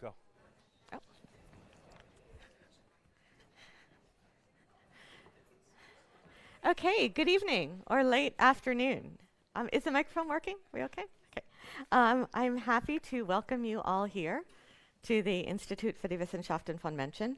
Go. Oh. Okay, good evening or late afternoon. Is the microphone working? We okay? Okay. I'm happy to welcome you all here to the Institute für die Wissenschaften von Menschen.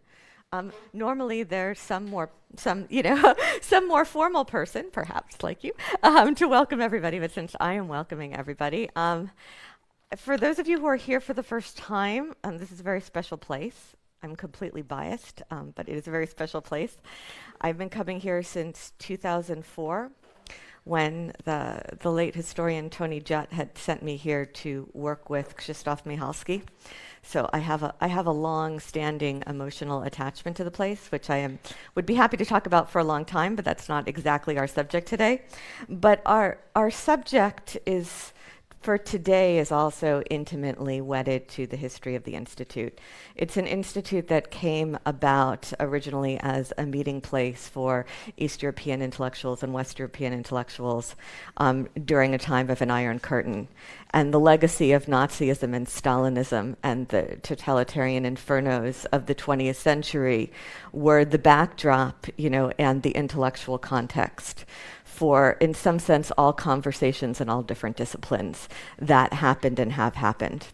Normally there's some some more formal person, perhaps like you, to welcome everybody, but since I am welcoming everybody, for those of you who are here for the first time, this is a very special place. I'm completely biased, but it is a very special place. I've been coming here since 2004, when the late historian Toni Jutt had sent me here to work with Krzysztof Michalski. So I have a long-standing emotional attachment to the place, which would be happy to talk about for a long time, but that's not exactly our subject today. But our subject for today is also intimately wedded to the history of the Institute. It's an institute that came about originally as a meeting place for East European intellectuals and West European intellectuals during a time of an Iron Curtain. And the legacy of Nazism and Stalinism and the totalitarian infernos of the 20th century were the backdrop, and the intellectual context for, in some sense, all conversations in all different disciplines that happened and have happened.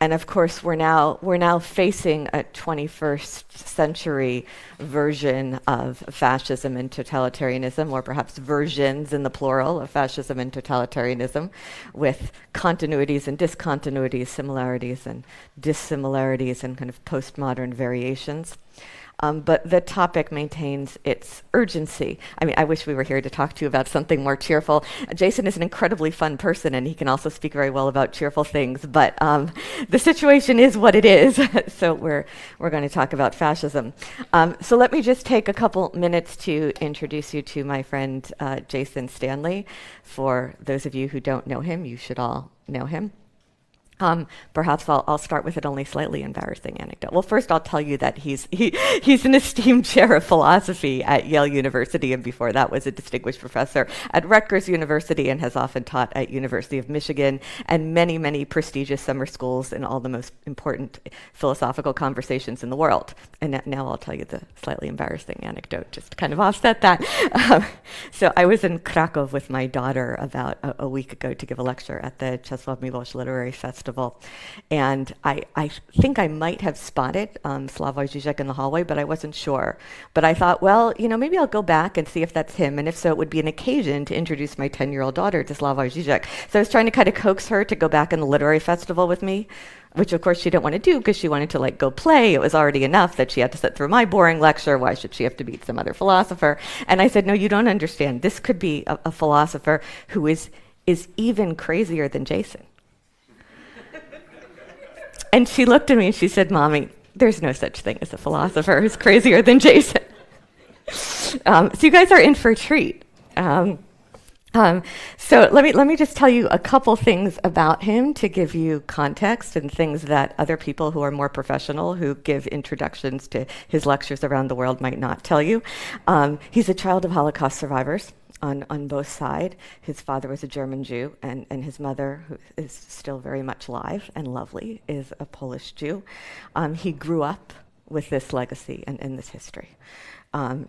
And of course, we're now facing a 21st century version of fascism and totalitarianism, or perhaps versions in the plural of fascism and totalitarianism, with continuities and discontinuities, similarities and dissimilarities, and kind of postmodern variations. But the topic maintains its urgency. I mean, I wish we were here to talk to you about something more cheerful. Jason is an incredibly fun person, and he can also speak very well about cheerful things, but the situation is what it is, so we're going to talk about fascism. So let me just take a couple minutes to introduce you to my friend Jason Stanley. For those of you who don't know him, you should all know him. Perhaps I'll start with an only slightly embarrassing anecdote. Well, first I'll tell you that he's an esteemed chair of philosophy at Yale University, and before that was a distinguished professor at Rutgers University, and has often taught at University of Michigan and many, many prestigious summer schools in all the most important philosophical conversations in the world. And now I'll tell you the slightly embarrassing anecdote, just to kind of offset that. So I was in Krakow with my daughter about a week ago to give a lecture at the Czesław Miłosz Literary Festival. And I think I might have spotted Slavoj Žižek in the hallway, but I wasn't sure. But I thought, well, maybe I'll go back and see if that's him. And if so, it would be an occasion to introduce my 10-year-old daughter to Slavoj Žižek. So I was trying to kind of coax her to go back in the literary festival with me, which of course she didn't want to do because she wanted to go play. It was already enough that she had to sit through my boring lecture. Why should she have to meet some other philosopher? And I said, no, you don't understand. This could be a philosopher who is even crazier than Jason. And she looked at me and she said, Mommy, there's no such thing as a philosopher who's crazier than Jason. So you guys are in for a treat. So let me just tell you a couple things about him to give you context, and things that other people who are more professional, who give introductions to his lectures around the world, might not tell you. He's a child of Holocaust survivors on both sides. His father was a German Jew, and his mother, who is still very much alive and lovely, is a Polish Jew. He grew up with this legacy and this history.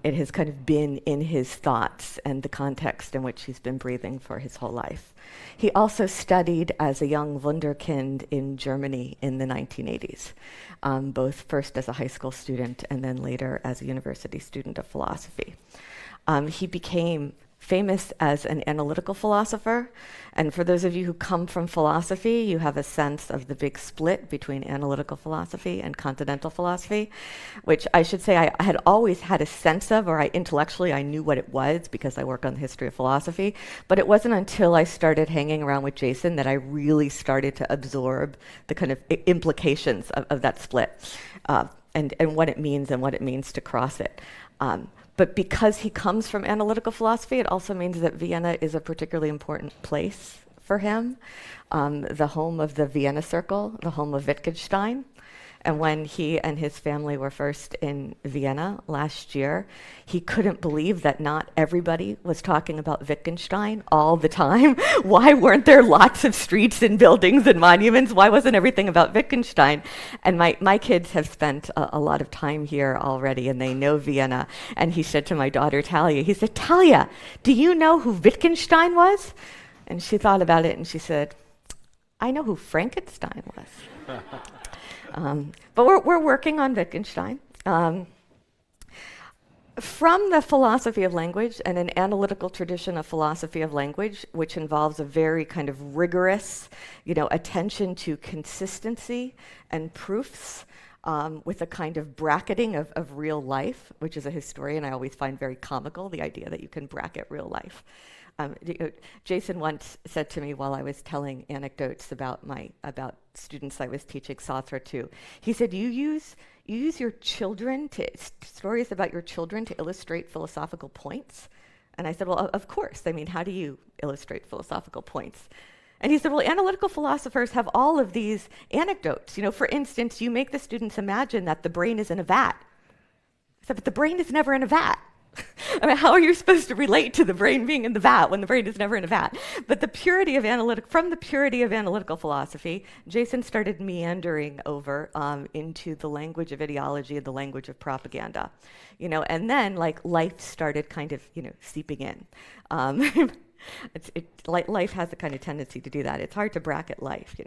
It has kind of been in his thoughts and the context in which he's been breathing for his whole life. He also studied as a young wunderkind in Germany in the 1980s, both first as a high school student and then later as a university student of philosophy. He became famous as an analytical philosopher. And for those of you who come from philosophy, you have a sense of the big split between analytical philosophy and continental philosophy, which I should say I had always had a sense of, or intellectually I knew what it was because I work on the history of philosophy. But it wasn't until I started hanging around with Jason that I really started to absorb the kind of implications of that split, and what it means to cross it. But because he comes from analytical philosophy, it also means that Vienna is a particularly important place for him, the home of the Vienna Circle, the home of Wittgenstein. And when he and his family were first in Vienna last year, he couldn't believe that not everybody was talking about Wittgenstein all the time. Why weren't there lots of streets and buildings and monuments? Why wasn't everything about Wittgenstein? And my kids have spent a lot of time here already, and they know Vienna. And he said to my daughter, Talia, he said, Talia, do you know who Wittgenstein was? And she thought about it, and she said, I know who Frankenstein was. But we're working on Wittgenstein. From the philosophy of language and an analytical tradition of philosophy of language, which involves a very kind of rigorous, attention to consistency and proofs, with a kind of bracketing of real life, which as a historian I always find very comical, the idea that you can bracket real life. Jason once said to me while I was telling anecdotes about students I was teaching Sartre to, he said, you use your children stories about your children to illustrate philosophical points? And I said, well, of course. I mean, how do you illustrate philosophical points? And he said, well, analytical philosophers have all of these anecdotes. For instance, you make the students imagine that the brain is in a vat. I said, but the brain is never in a vat. I mean, how are you supposed to relate to the brain being in the vat when the brain is never in a vat? But from the purity of analytical philosophy, Jason started meandering over into the language of ideology and the language of propaganda, and then life started kind of, seeping in. Life has a kind of tendency to do that. It's hard to bracket life,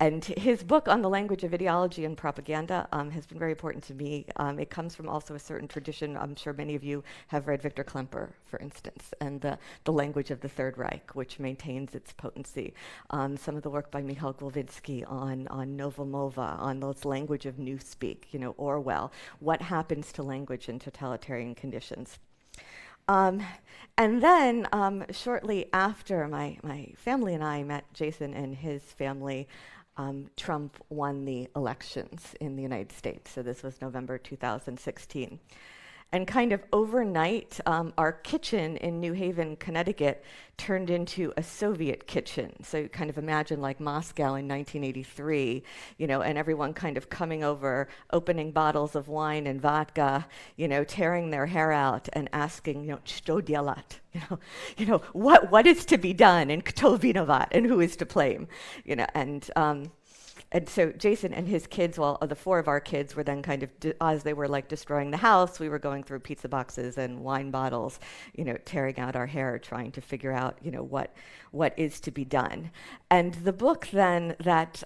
And his book on the language of ideology and propaganda has been very important to me. It comes from also a certain tradition. I'm sure many of you have read Victor Klemper, for instance, and the language of the Third Reich, which maintains its potency. Some of the work by Mikhail Głowicki on Novomova, on this language of newspeak, Orwell. What happens to language in totalitarian conditions? And then shortly after my family and I met Jason and his family, Trump won the elections in the United States. So this was November 2016. And kind of overnight, our kitchen in New Haven, Connecticut, turned into a Soviet kitchen. So you kind of imagine like Moscow in 1983, and everyone kind of coming over, opening bottles of wine and vodka, tearing their hair out and asking, что делать? What is to be done, and kto vinovat, and who is to blame, And so Jason and his kids, the four of our kids were then kind of, as they were destroying the house, we were going through pizza boxes and wine bottles, tearing out our hair, trying to figure out, what is to be done. And the book then that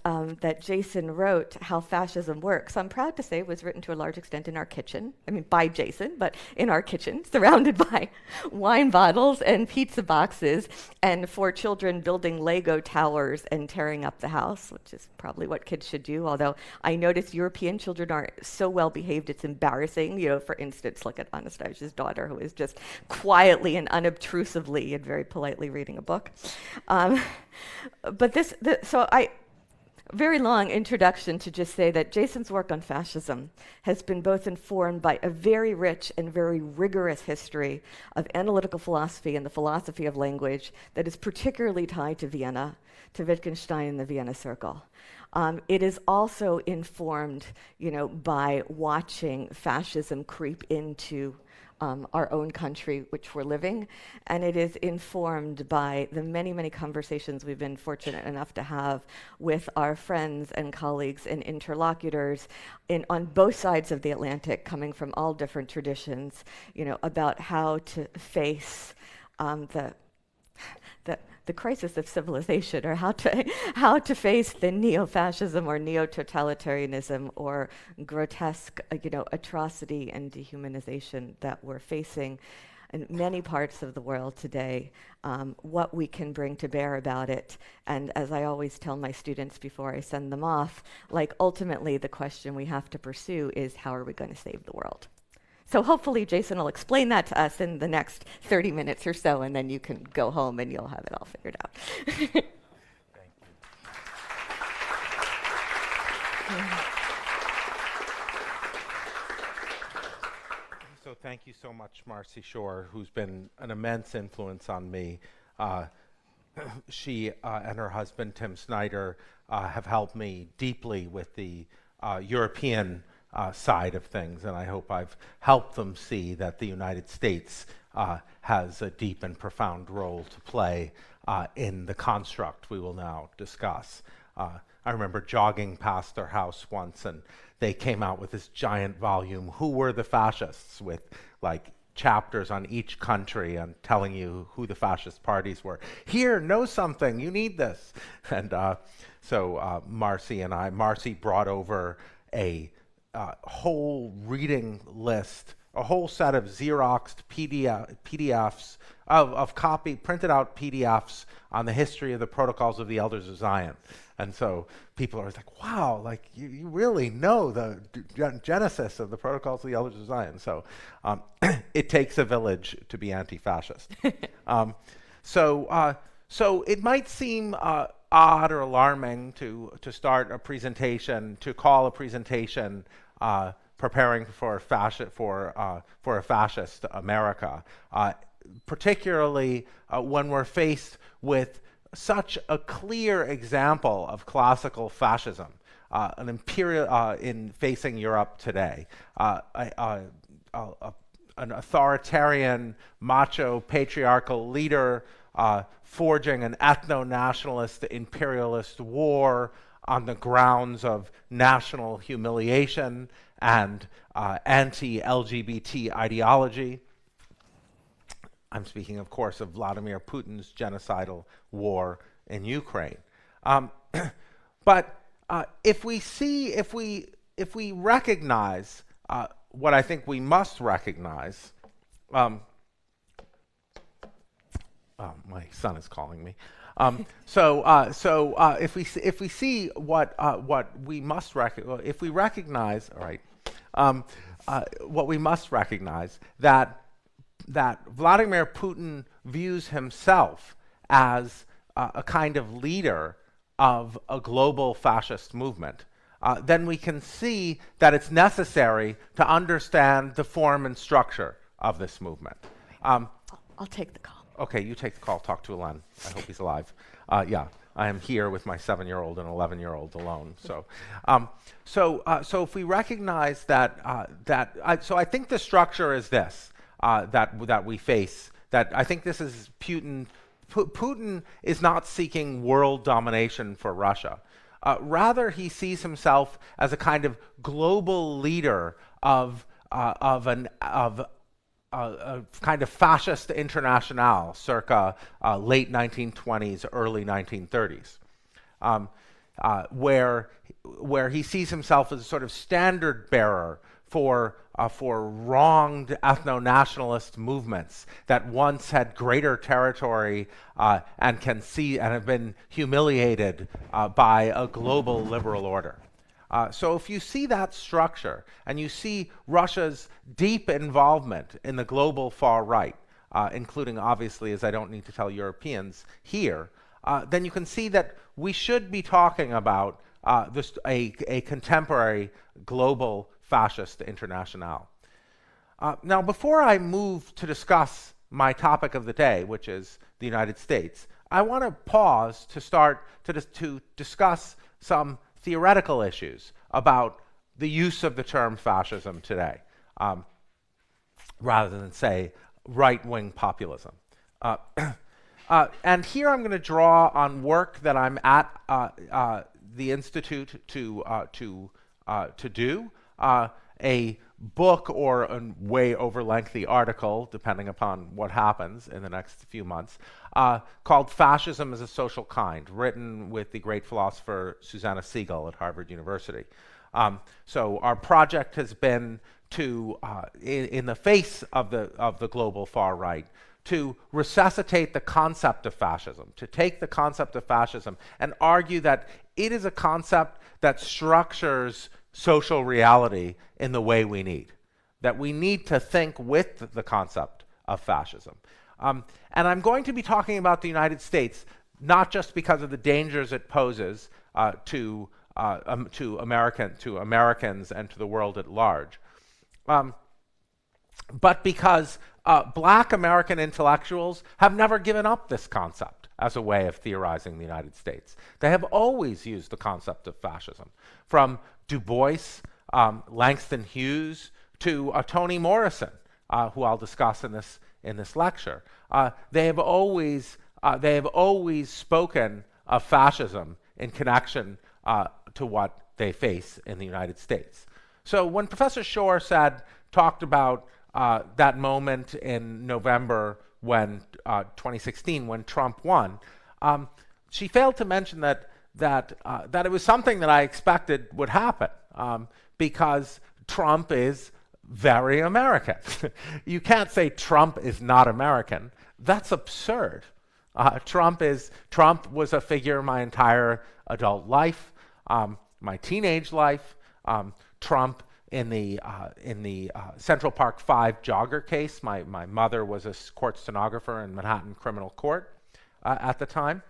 Jason wrote, How Fascism Works, I'm proud to say was written to a large extent in our kitchen. I mean, by Jason, but in our kitchen, surrounded by wine bottles and pizza boxes, and four children building Lego towers and tearing up the house, which is probably what kids should do, although I notice European children are so well behaved it's embarrassing. For instance, look at Anastasia's daughter, who is just quietly and unobtrusively and very politely reading a book. Very long introduction to just say that Jason's work on fascism has been both informed by a very rich and very rigorous history of analytical philosophy and the philosophy of language that is particularly tied to Vienna, to Wittgenstein and the Vienna Circle. It is also informed, by watching fascism creep into our own country, which we're living, and it is informed by the many, many conversations we've been fortunate enough to have with our friends and colleagues and interlocutors on both sides of the Atlantic, coming from all different traditions, about how to face the crisis of civilization, or how to face the neo-fascism or neo-totalitarianism or grotesque, atrocity and dehumanization that we're facing in many parts of the world today, what we can bring to bear about it. And as I always tell my students before I send them off, ultimately the question we have to pursue is, how are we going to save the world? So hopefully Jason will explain that to us in the next 30 minutes or so, and then you can go home and you'll have it all figured out. Thank you. So thank you so much, Marci Shore, who's been an immense influence on me. She and her husband, Tim Snyder, have helped me deeply with the European side of things, and I hope I've helped them see that the United States has a deep and profound role to play in the construct we will now discuss. I remember jogging past their house once, and they came out with this giant volume, Who Were the Fascists?, with like chapters on each country and telling you who the fascist parties were. Here, know something, you need this. And so Marci brought over a whole reading list, a whole set of Xeroxed PDFs, printed out PDFs on the history of the Protocols of the Elders of Zion. And so people are like, wow, like you really know the genesis of the Protocols of the Elders of Zion. So it takes a village to be anti-fascist. So it might seem odd or alarming to start a presentation, to call a presentation preparing for a fascist America, particularly when we're faced with such a clear example of classical fascism, an imperial in facing Europe today, an authoritarian, macho, patriarchal leader forging an ethno-nationalist, imperialist war on the grounds of national humiliation and anti-LGBT ideology. I'm speaking, of course, of Vladimir Putin's genocidal war in Ukraine. But if we recognize what I think we must recognize, oh, my son is calling me. If we see what we must recognize, if we recognize, all right, what we must recognize that Vladimir Putin views himself as a kind of leader of a global fascist movement, then we can see that it's necessary to understand the form and structure of this movement. I'll take the call. Okay, you take the call. Talk to Alen. I hope he's alive. Yeah, I am here with my 7-year-old and 11-year-old alone. So if we recognize so I think the structure is this that we face. That I think this is Putin. Putin is not seeking world domination for Russia. Rather, he sees himself as a kind of global leader of a kind of fascist internationale circa late 1920s, early 1930s, where he sees himself as a sort of standard bearer for wronged ethno-nationalist movements that once had greater territory and have been humiliated by a global liberal order. So if you see that structure and you see Russia's deep involvement in the global far right, including obviously, as I don't need to tell Europeans here, then you can see that we should be talking about a contemporary global fascist internationale. Now, before I move to discuss my topic of the day, which is the United States, I want to pause to start to discuss some theoretical issues about the use of the term fascism today, rather than, say, right-wing populism. And here I'm going to draw on work that I'm at the Institute to do, a book or a way over lengthy article, depending upon what happens in the next few months, called Fascism as a Social Kind, written with the great philosopher Susanna Siegel at Harvard University. So our project has been to, in the face of the global far right, to resuscitate the concept of fascism, to take the concept of fascism and argue that it is a concept that structures social reality in the way we need, that we need to think with the concept of fascism. And I'm going to be talking about the United States, not just because of the dangers it poses to Americans and to the world at large, but because Black American intellectuals have never given up this concept as a way of theorizing the United States. They have always used the concept of fascism, from Du Bois, Langston Hughes, to Toni Morrison, who I'll discuss in this lecture. They have always spoken of fascism in connection to what they face in the United States. So when Professor Shore talked about that moment in November when 2016, when Trump won, she failed to mention that it was something that I expected would happen, because Trump is very American. You can't say Trump is not American. That's absurd. Trump was a figure my entire adult life, my teenage life. Trump in the Central Park 5 jogger case. My mother was a court stenographer in Manhattan Criminal Court at the time.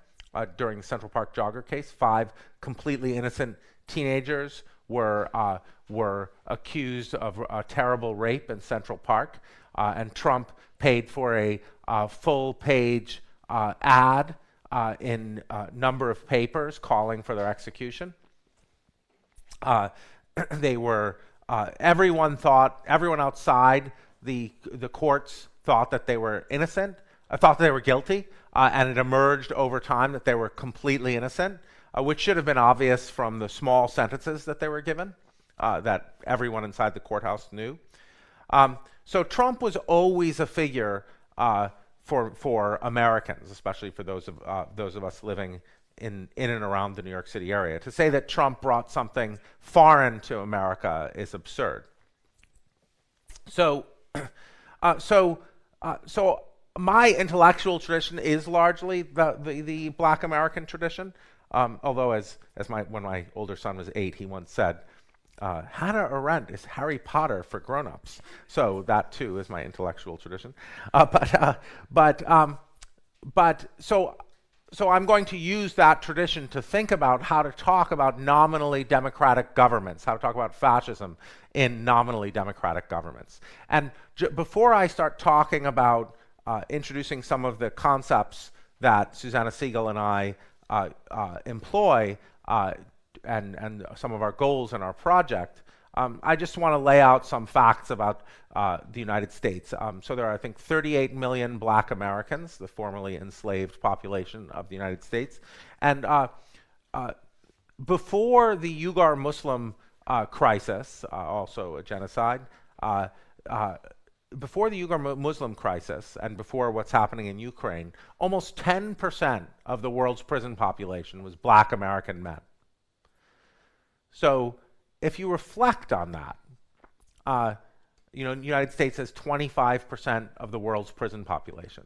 During the Central Park jogger case, 5 completely innocent teenagers were accused of a terrible rape in Central Park, and Trump paid for a full-page ad in a number of papers calling for their execution. They were everyone outside the courts thought that they were innocent, thought they were guilty, and it emerged over time that they were completely innocent, which should have been obvious from the small sentences that they were given, that everyone inside the courthouse knew. So Trump was always a figure for Americans, especially for those of us living in and around the New York City area. To say that Trump brought something foreign to America is absurd. So my intellectual tradition is largely the Black American tradition. Although, when my older son was 8, he once said, Hannah Arendt is Harry Potter for grown-ups. So that too is my intellectual tradition. So I'm going to use that tradition to think about how to talk about nominally democratic governments, how to talk about fascism in nominally democratic governments. And before I start talking about introducing some of the concepts that Susanna Siegel and I employ and some of our goals in our project, I just want to lay out some facts about the United States. So there are, I think, 38 million Black Americans, the formerly enslaved population of the United States. And before the Uyghur Muslim crisis, also a genocide, before the Uyghur Muslim crisis and before what's happening in Ukraine, almost 10% of the world's prison population was Black American men. So if you reflect on that, the United States has 25% of the world's prison population.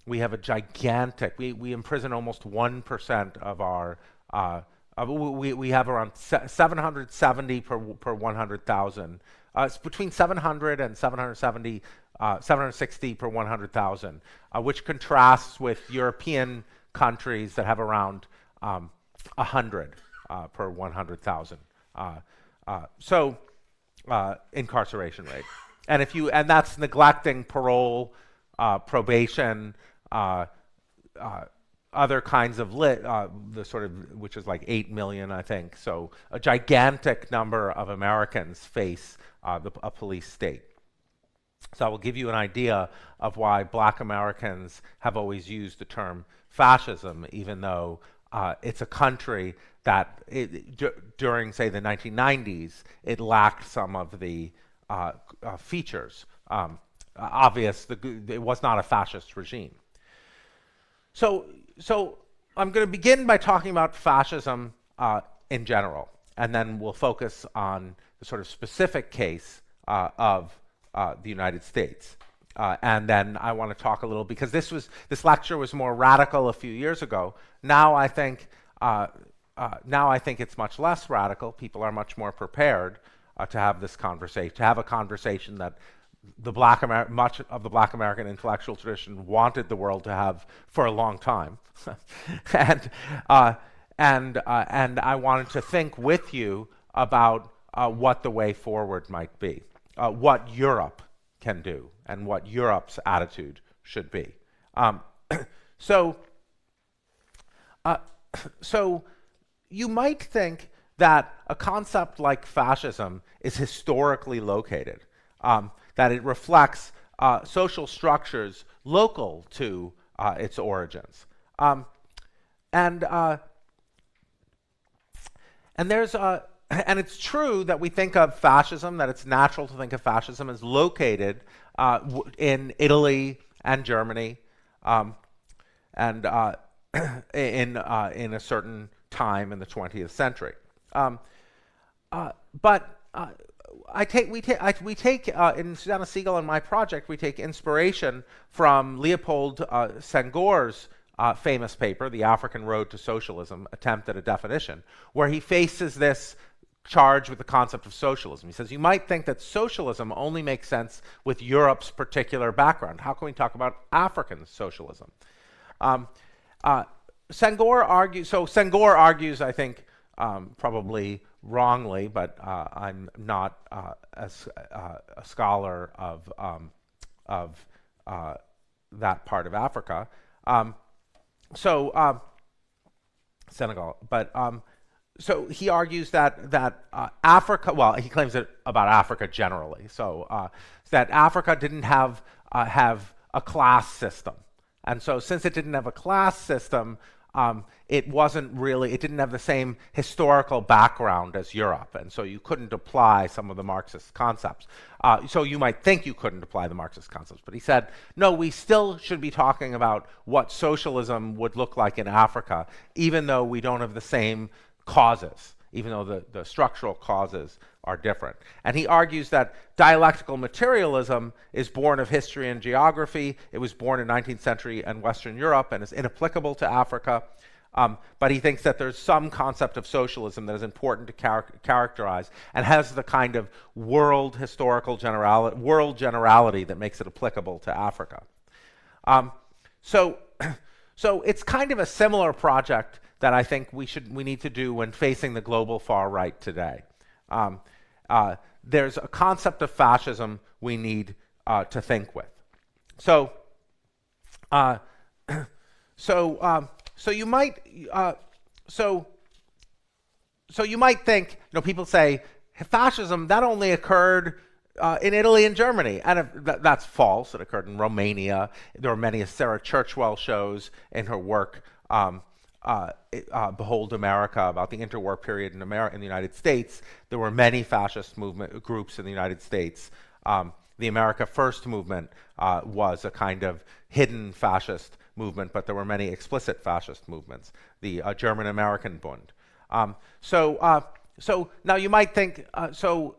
We have a gigantic, we imprison almost 1% of our, we have around 770 per 100,000. It's between 700 and 760 per 100,000, which contrasts with European countries that have around 100 per 100,000. Incarceration rate, and that's neglecting parole, probation, other kinds of which is like 8 million, I think. So a gigantic number of Americans face a police state. So I will give you an idea of why Black Americans have always used the term fascism, even though it's a country that during, say, the 1990s, it lacked some of the features. Obvious, it was not a fascist regime. So I'm going to begin by talking about fascism in general, and then we'll focus on the sort of specific case of the United States. And then I want to talk a little, because this lecture was more radical a few years ago. Now I think it's much less radical. People are much more prepared to have this conversation, to have a conversation that much of the Black American intellectual tradition wanted the world to have for a long time, and I wanted to think with you about what the way forward might be, what Europe can do, and what Europe's attitude should be. So So you might think that a concept like fascism is historically located, that it reflects social structures local to its origins. And there's and it's true that we think of fascism, that it's natural to think of fascism as located in Italy and Germany, and in a certain time in the 20th century. But we take in Susanna Siegel and my project, we take inspiration from Leopold Senghor's famous paper, The African Road to Socialism, Attempt at a Definition, where he faces this charge with the concept of socialism. He says, you might think that socialism only makes sense with Europe's particular background. How can we talk about African socialism? Senghor argues, I think, probably wrongly, but I'm not a scholar of that part of Africa. Senegal, but so he argues that Africa, well, he claims it about Africa generally. So that Africa didn't have a class system, and so since it didn't have a class system, it didn't have the same historical background as Europe, and so you couldn't apply some of the Marxist concepts. So you might think you couldn't apply the Marxist concepts, but he said, no, we still should be talking about what socialism would look like in Africa, even though we don't have the same causes, even though the structural causes are different. And he argues that dialectical materialism is born of history and geography. It was born in 19th century and Western Europe and is inapplicable to Africa. But he thinks that there's some concept of socialism that is important to characterize and has the kind of world generality that makes it applicable to Africa. So it's kind of a similar project that I think we need to do when facing the global far right today. There's a concept of fascism we need to think with. So you might think, people say fascism that only occurred in Italy and Germany, and that's false. It occurred in Romania. There are many Sarah Churchwell shows in her work. Behold America, about the interwar period in the United States. There were many fascist movement groups in the United States. The America First movement was a kind of hidden fascist movement, but there were many explicit fascist movements. The German-American Bund. So now you might think, so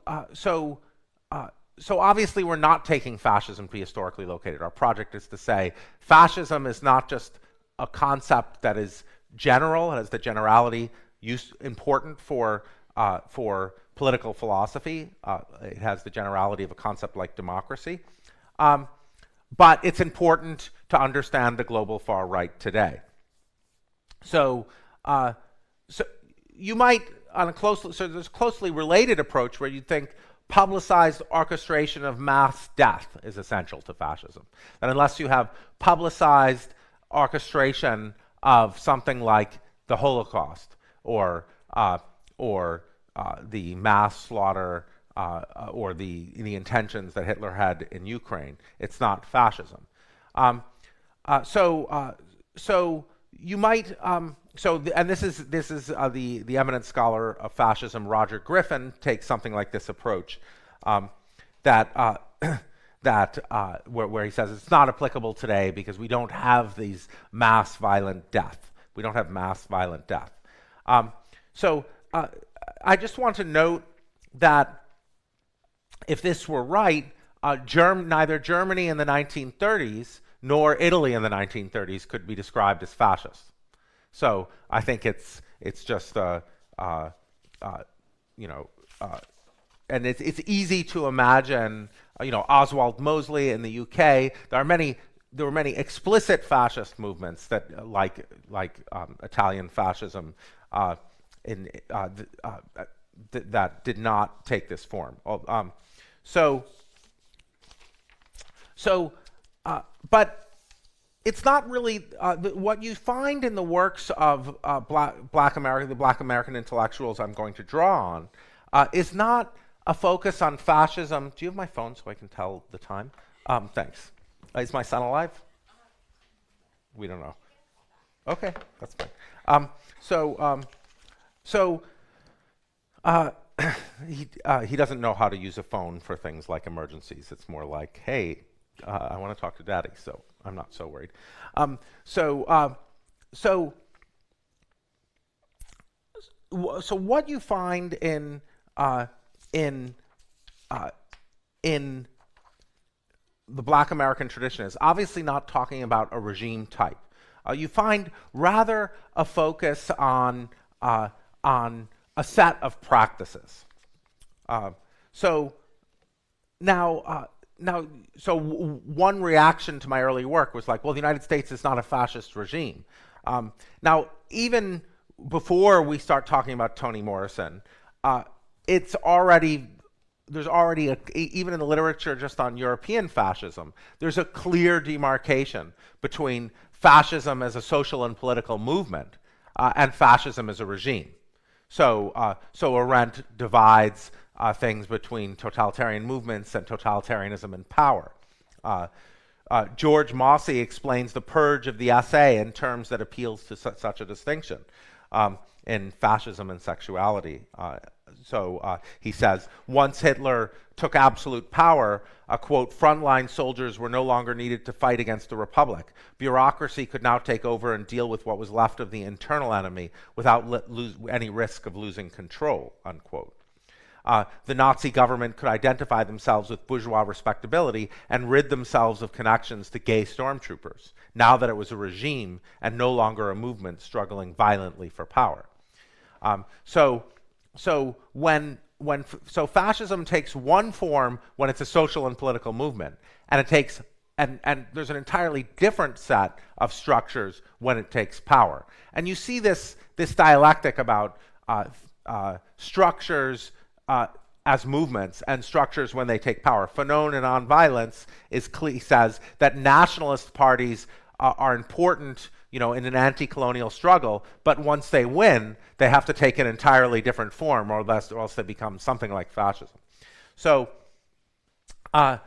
obviously we're not taking fascism to be historically located. Our project is to say fascism is not just a concept that is general, has the generality important for political philosophy. It has the generality of a concept like democracy. But it's important to understand the global far right today. So you might, there's a closely related approach where you'd think publicized orchestration of mass death is essential to fascism. That unless you have publicized orchestration of something like the Holocaust or the mass slaughter or the intentions that Hitler had in Ukraine, it's not fascism. So you might and this is the eminent scholar of fascism, Roger Griffin, takes something like this approach where he says it's not applicable today because we don't have these mass violent death. We don't have mass violent death. I just want to note that if this were right, neither Germany in the 1930s nor Italy in the 1930s could be described as fascist. So I think it's just and it's easy to imagine, Oswald Mosley in the UK. There were many explicit fascist movements that, like Italian fascism, that did not take this form. But it's not really what you find in the works of Black American intellectuals I'm going to draw on is not a focus on fascism. Do you have my phone so I can tell the time? Thanks. Is my son alive? We don't know. Okay, that's fine. He doesn't know how to use a phone for things like emergencies. It's more like, hey, I want to talk to Daddy, so I'm not so worried. So what you find in the Black American tradition is obviously not talking about a regime type. You find rather a focus on a set of practices. So one reaction to my early work was like, well, the United States is not a fascist regime. Now, even before we start talking about Toni Morrison, there's already even in the literature just on European fascism, there's a clear demarcation between fascism as a social and political movement and fascism as a regime. So Arendt divides things between totalitarian movements and totalitarianism and power. George Mossey explains the purge of the essay in terms that appeals to such a distinction in fascism and sexuality. He says, once Hitler took absolute power, quote, frontline soldiers were no longer needed to fight against the Republic. Bureaucracy could now take over and deal with what was left of the internal enemy without any risk of losing control, unquote. The Nazi government could identify themselves with bourgeois respectability and rid themselves of connections to gay stormtroopers, now that it was a regime and no longer a movement struggling violently for power. So fascism takes one form when it's a social and political movement, and it takes and there's an entirely different set of structures when it takes power. And you see this dialectic about structures as movements and structures when they take power. Fanon in On Violence says that nationalist parties are important, in an anti-colonial struggle, but once they win, they have to take an entirely different form, or else they become something like fascism. So my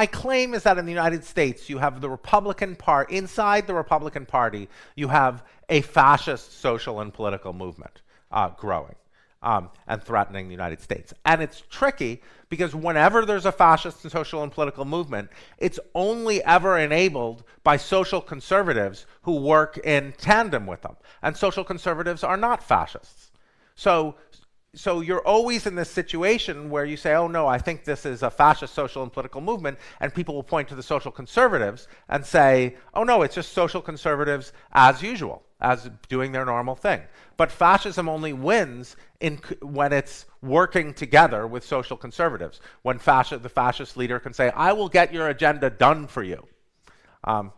claim is that in the United States, you have the Republican Party. Inside the Republican Party, you have a fascist social and political movement growing and threatening the United States. And it's tricky because whenever there's a fascist and social and political movement, it's only ever enabled by social conservatives who work in tandem with them. And social conservatives are not fascists. So you're always in this situation where you say, oh no, I think this is a fascist social and political movement, and people will point to the social conservatives and say, oh no, it's just social conservatives as usual, as doing their normal thing. But fascism only wins when it's working together with social conservatives, when the fascist leader can say, I will get your agenda done for you. And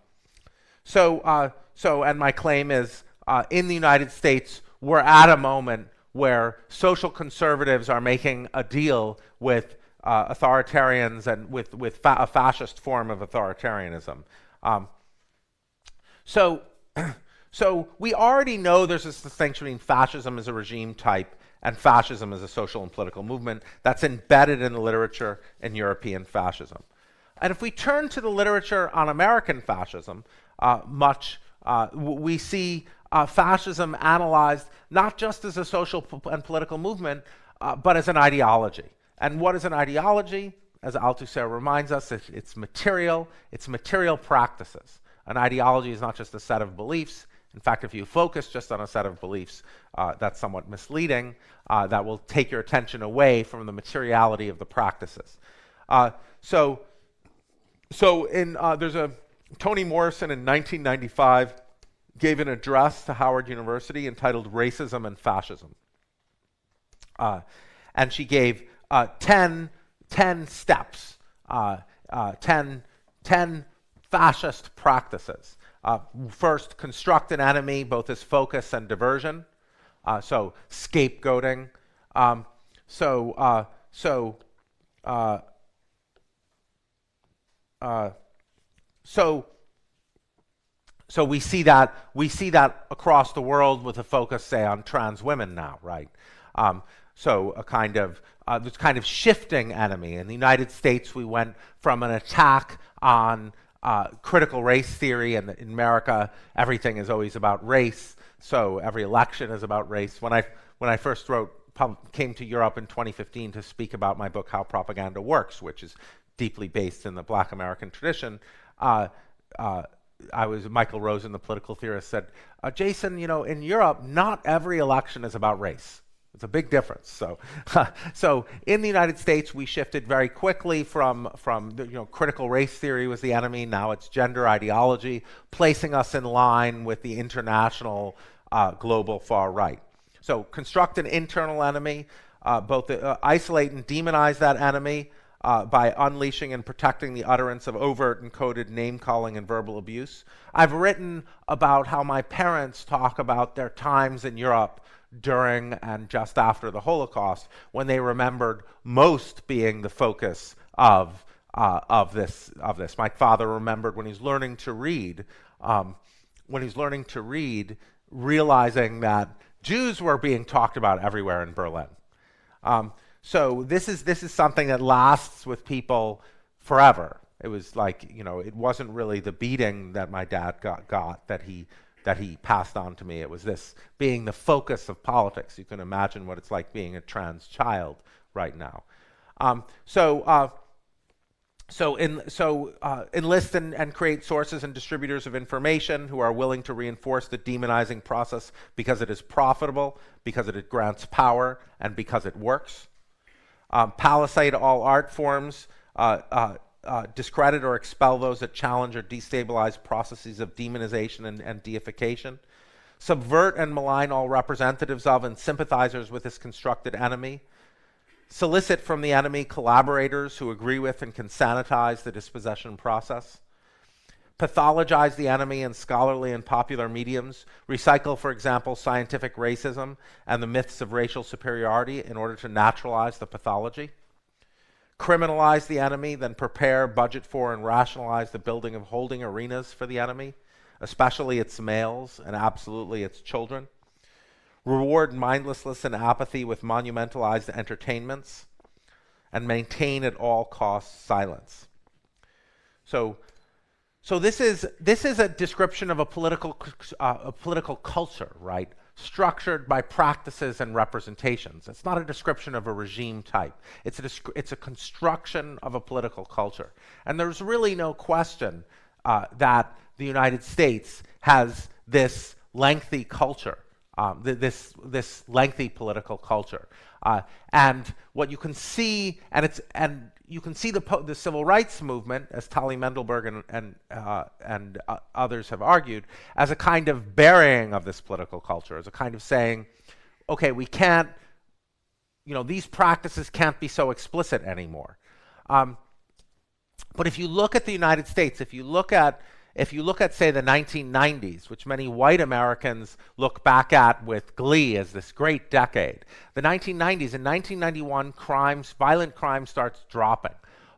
my claim is, in the United States, we're at a moment where social conservatives are making a deal with authoritarians and with a fascist form of authoritarianism. So we already know there's this distinction between fascism as a regime type and fascism as a social and political movement that's embedded in the literature in European fascism. And if we turn to the literature on American fascism, we see fascism analyzed not just as a social and political movement, but as an ideology. And what is an ideology? As Althusser reminds us, it's material practices. An ideology is not just a set of beliefs. In fact, if you focus just on a set of beliefs, that's somewhat misleading. That will take your attention away from the materiality of the practices. There's a Toni Morrison in 1995 gave an address to Howard University entitled Racism and Fascism. And she gave 10 steps, 10 fascist practices. First, construct an enemy, both as focus and diversion. So scapegoating. so so we see that across the world with a focus, say, on trans women now, right? So a kind of this kind of shifting enemy. In the United States, we went from an attack on critical race theory, and in America, everything is always about race. So every election is about race. When I first came to Europe in 2015 to speak about my book, How Propaganda Works, which is deeply based in the Black American tradition, Michael Rosen, the political theorist, said, Jason, in Europe, not every election is about race. It's a big difference. So, so in the United States, we shifted very quickly from critical race theory was the enemy. Now it's gender ideology, placing us in line with the international global far right. So construct an internal enemy, both isolate and demonize that enemy by unleashing and protecting the utterance of overt and coded name-calling and verbal abuse. I've written about how my parents talk about their times in Europe during and just after the Holocaust, when they remembered most being the focus of this. My father remembered when he's learning to read, realizing that Jews were being talked about everywhere in Berlin. So this is something that lasts with people forever. It was like, it wasn't really the beating that my dad got that he passed on to me. It was this being the focus of politics. You can imagine what it's like being a trans child right now. Enlist and create sources and distributors of information who are willing to reinforce the demonizing process because it is profitable, because it grants power, and because it works. Palisade all art forms, discredit or expel those that challenge or destabilize processes of demonization and deification. Subvert and malign all representatives of and sympathizers with this constructed enemy. Solicit from the enemy collaborators who agree with and can sanitize the dispossession process. Pathologize the enemy in scholarly and popular mediums. Recycle, for example, scientific racism and the myths of racial superiority in order to naturalize the pathology. Criminalize the enemy, then prepare, budget for, and rationalize the building of holding arenas for the enemy, especially its males and absolutely its children. Reward mindlessness and apathy with monumentalized entertainments, and maintain at all costs silence. So this is a description of a political culture, right? Structured by practices and representations. It's not a description of a regime type. It's a construction of a political culture. And there's really no question that the United States has this lengthy culture, this lengthy political culture. And what you can see, you can see the civil rights movement, as Tali Mendelberg and others have argued, as a kind of burying of this political culture, as a kind of saying, okay, we can't, these practices can't be so explicit anymore. But if you look at the United States, if you look at, say, the 1990s, which many white Americans look back at with glee as this great decade, the 1990s, in 1991, violent crime starts dropping.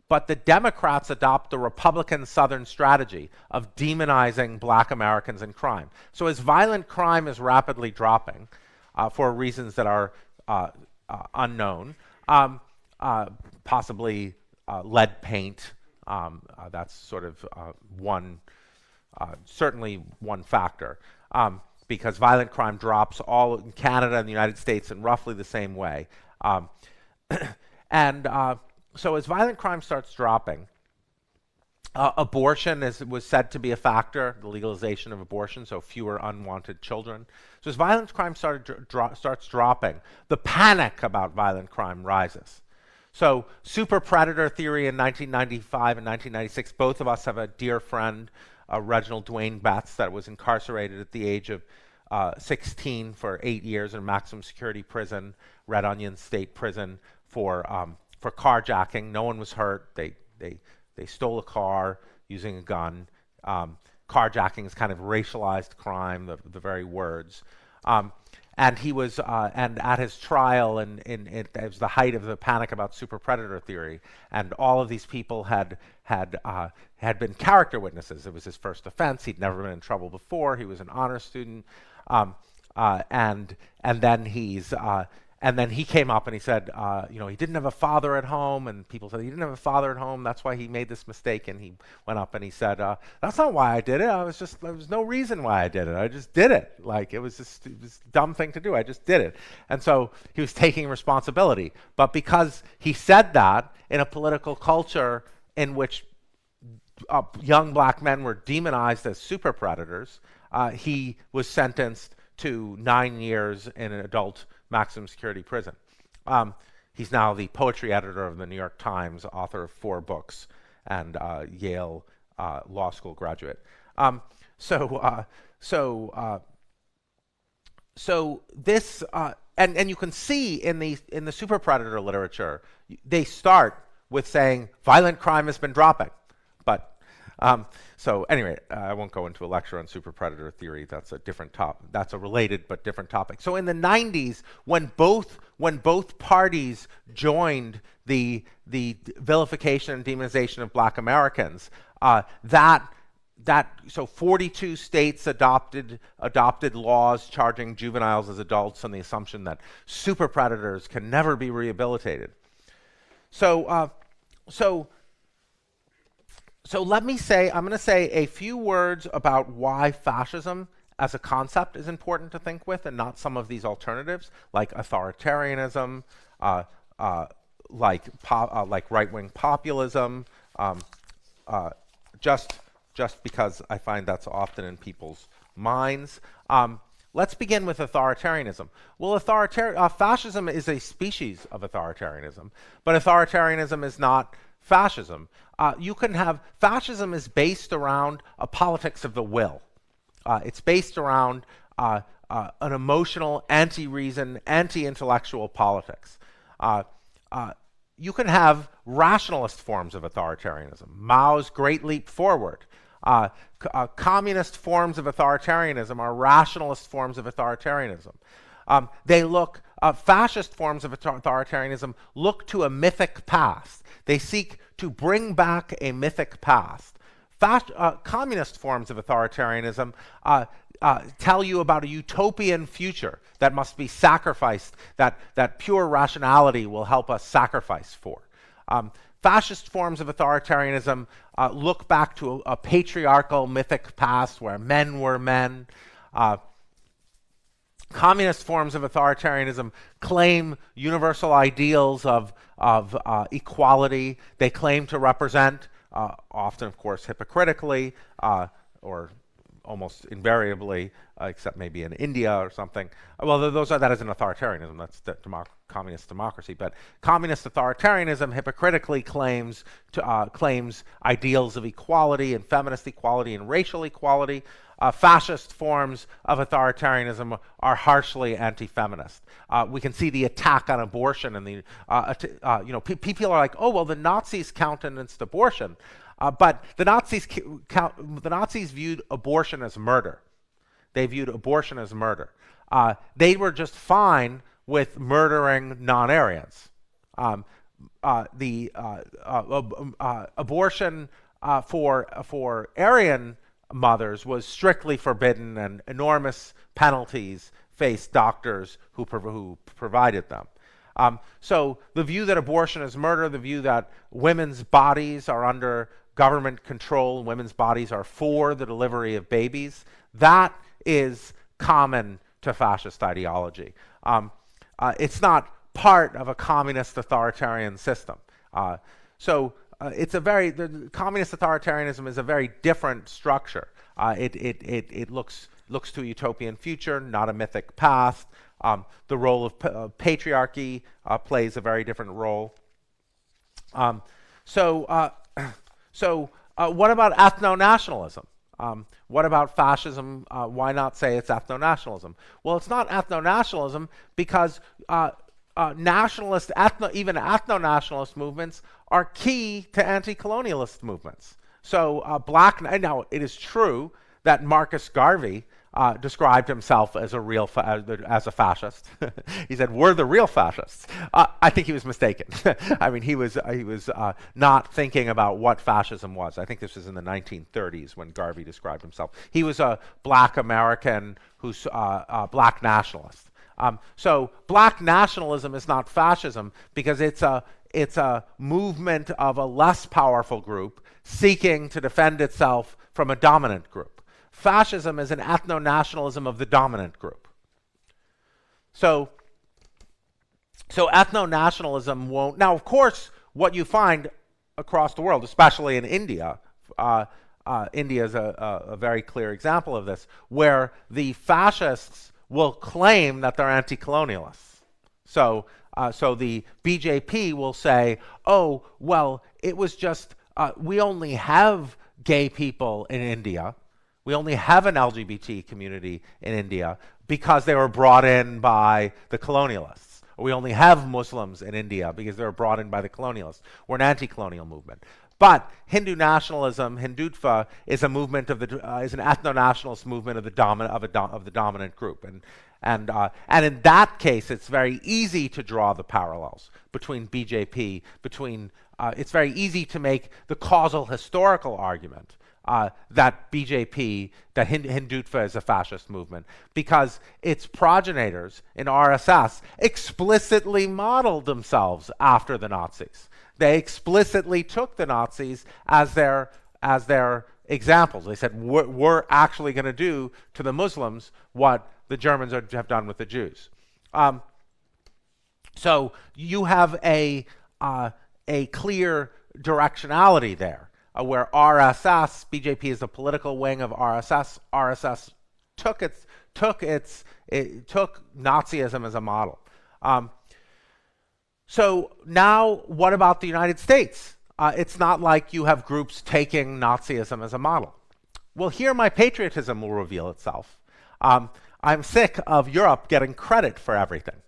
But the Democrats adopt the Republican Southern strategy of demonizing black Americans in crime. So as violent crime is rapidly dropping, for reasons that are unknown, possibly lead paint, that's sort of certainly one factor, because violent crime drops all in Canada and the United States in roughly the same way. So as violent crime starts dropping, abortion was said to be a factor, the legalization of abortion, so fewer unwanted children. So as violent crime starts dropping, the panic about violent crime rises. So super predator theory in 1995 and 1996, both of us have a dear friend, Reginald Dwayne Betts, that was incarcerated at the age of 16 for 8 years in a maximum security prison, Red Onion State Prison, for carjacking. No one was hurt. They stole a car using a gun. Carjacking is kind of racialized crime, the very words. And he was, and at his trial, it was the height of the panic about super predator theory, and all of these people had been character witnesses. It was his first offense. He'd never been in trouble before. He was an honor student, and then he came up and he said, he didn't have a father at home, and people said he didn't have a father at home. That's why he made this mistake. And he went up and he said, "That's not why I did it. There was no reason why I did it. I just did it. Like it was a dumb thing to do. I just did it." And so he was taking responsibility. But because he said that in a political culture in which young black men were demonized as super predators, he was sentenced to 9 years in an adult maximum security prison. He's now the poetry editor of the New York Times, author of 4 books, and Yale law school graduate. So this, and you can see in the super predator literature, they start with saying violent crime has been dropping, but so anyway, I won't go into a lecture on super predator theory. That's a different topic. That's a related but different topic. So in the 90s, when both parties joined the vilification and demonization of black Americans, so 42 states adopted laws charging juveniles as adults on the assumption that super predators can never be rehabilitated. So let me say, I'm going to say a few words about why fascism as a concept is important to think with, and not some of these alternatives like authoritarianism, like right-wing populism, just because I find that's often in people's minds. Let's begin with authoritarianism. Well, fascism is a species of authoritarianism, but authoritarianism is not fascism. You can have fascism is based around a politics of the will. It's based around an emotional, anti-reason, anti-intellectual politics. You can have rationalist forms of authoritarianism. Mao's Great Leap Forward. Communist forms of authoritarianism are rationalist forms of authoritarianism. Fascist forms of authoritarianism look to a mythic past. They seek to bring back a mythic past. Communist forms of authoritarianism tell you about a utopian future that must be sacrificed, that pure rationality will help us sacrifice for. Fascist forms of authoritarianism look back to a patriarchal mythic past where men were men. Communist forms of authoritarianism claim universal ideals of equality. They claim to represent, often, of course, hypocritically, or almost invariably, except maybe in India or something. Well, that is an authoritarianism. That's communist democracy. But communist authoritarianism hypocritically claims ideals of equality and feminist equality and racial equality. Fascist forms of authoritarianism are harshly anti-feminist. We can see the attack on abortion, and people are like, oh well, the Nazis countenanced abortion, but the Nazis viewed abortion as murder. They viewed abortion as murder. They were just fine with murdering non-Aryans. Abortion for Aryan mothers was strictly forbidden, and enormous penalties faced doctors who provided them. So the view that abortion is murder, the view that women's bodies are under government control, women's bodies are for the delivery of babies, that is common to fascist ideology. It's not part of a communist authoritarian system. The communist authoritarianism is a very different structure. It looks to a utopian future, not a mythic past. The role of patriarchy plays a very different role. What about ethno-nationalism? What about fascism? Why not say it's ethno-nationalism? Well, it's not ethno-nationalism because even ethno-nationalist movements are key to anti-colonialist movements. So now it is true that Marcus Garvey described himself as as a fascist. He said, "We're the real fascists." I think he was mistaken. I mean, he was not thinking about what fascism was. I think this was in the 1930s when Garvey described himself. He was a black American who's a black nationalist. So black nationalism is not fascism because it's a movement of a less powerful group seeking to defend itself from a dominant group. Fascism is an ethno-nationalism of the dominant group. So ethno-nationalism won't... Now, of course, what you find across the world, especially in India, India is a very clear example of this, where the fascists will claim that they're anti-colonialists. So the BJP will say, oh, well, it was just, we only have gay people in India. We only have an LGBT community in India because they were brought in by the colonialists. Or we only have Muslims in India because they were brought in by the colonialists. We're an anti-colonial movement. But Hindu nationalism, Hindutva, is a movement of is an ethno-nationalist movement of the dominant group. And in that case, it's very easy to draw the parallels between BJP, it's very easy to make the causal historical argument that BJP, that Hindutva is a fascist movement, because its progenitors in RSS explicitly modeled themselves after the Nazis. They explicitly took the Nazis as their examples. They said, we're actually going to do to the Muslims what the Germans have done with the Jews. So you have a clear directionality there, where RSS, BJP is a political wing of RSS. RSS took Nazism as a model. So now, what about the United States? It's not like you have groups taking Nazism as a model. Well, here my patriotism will reveal itself. I'm sick of Europe getting credit for everything.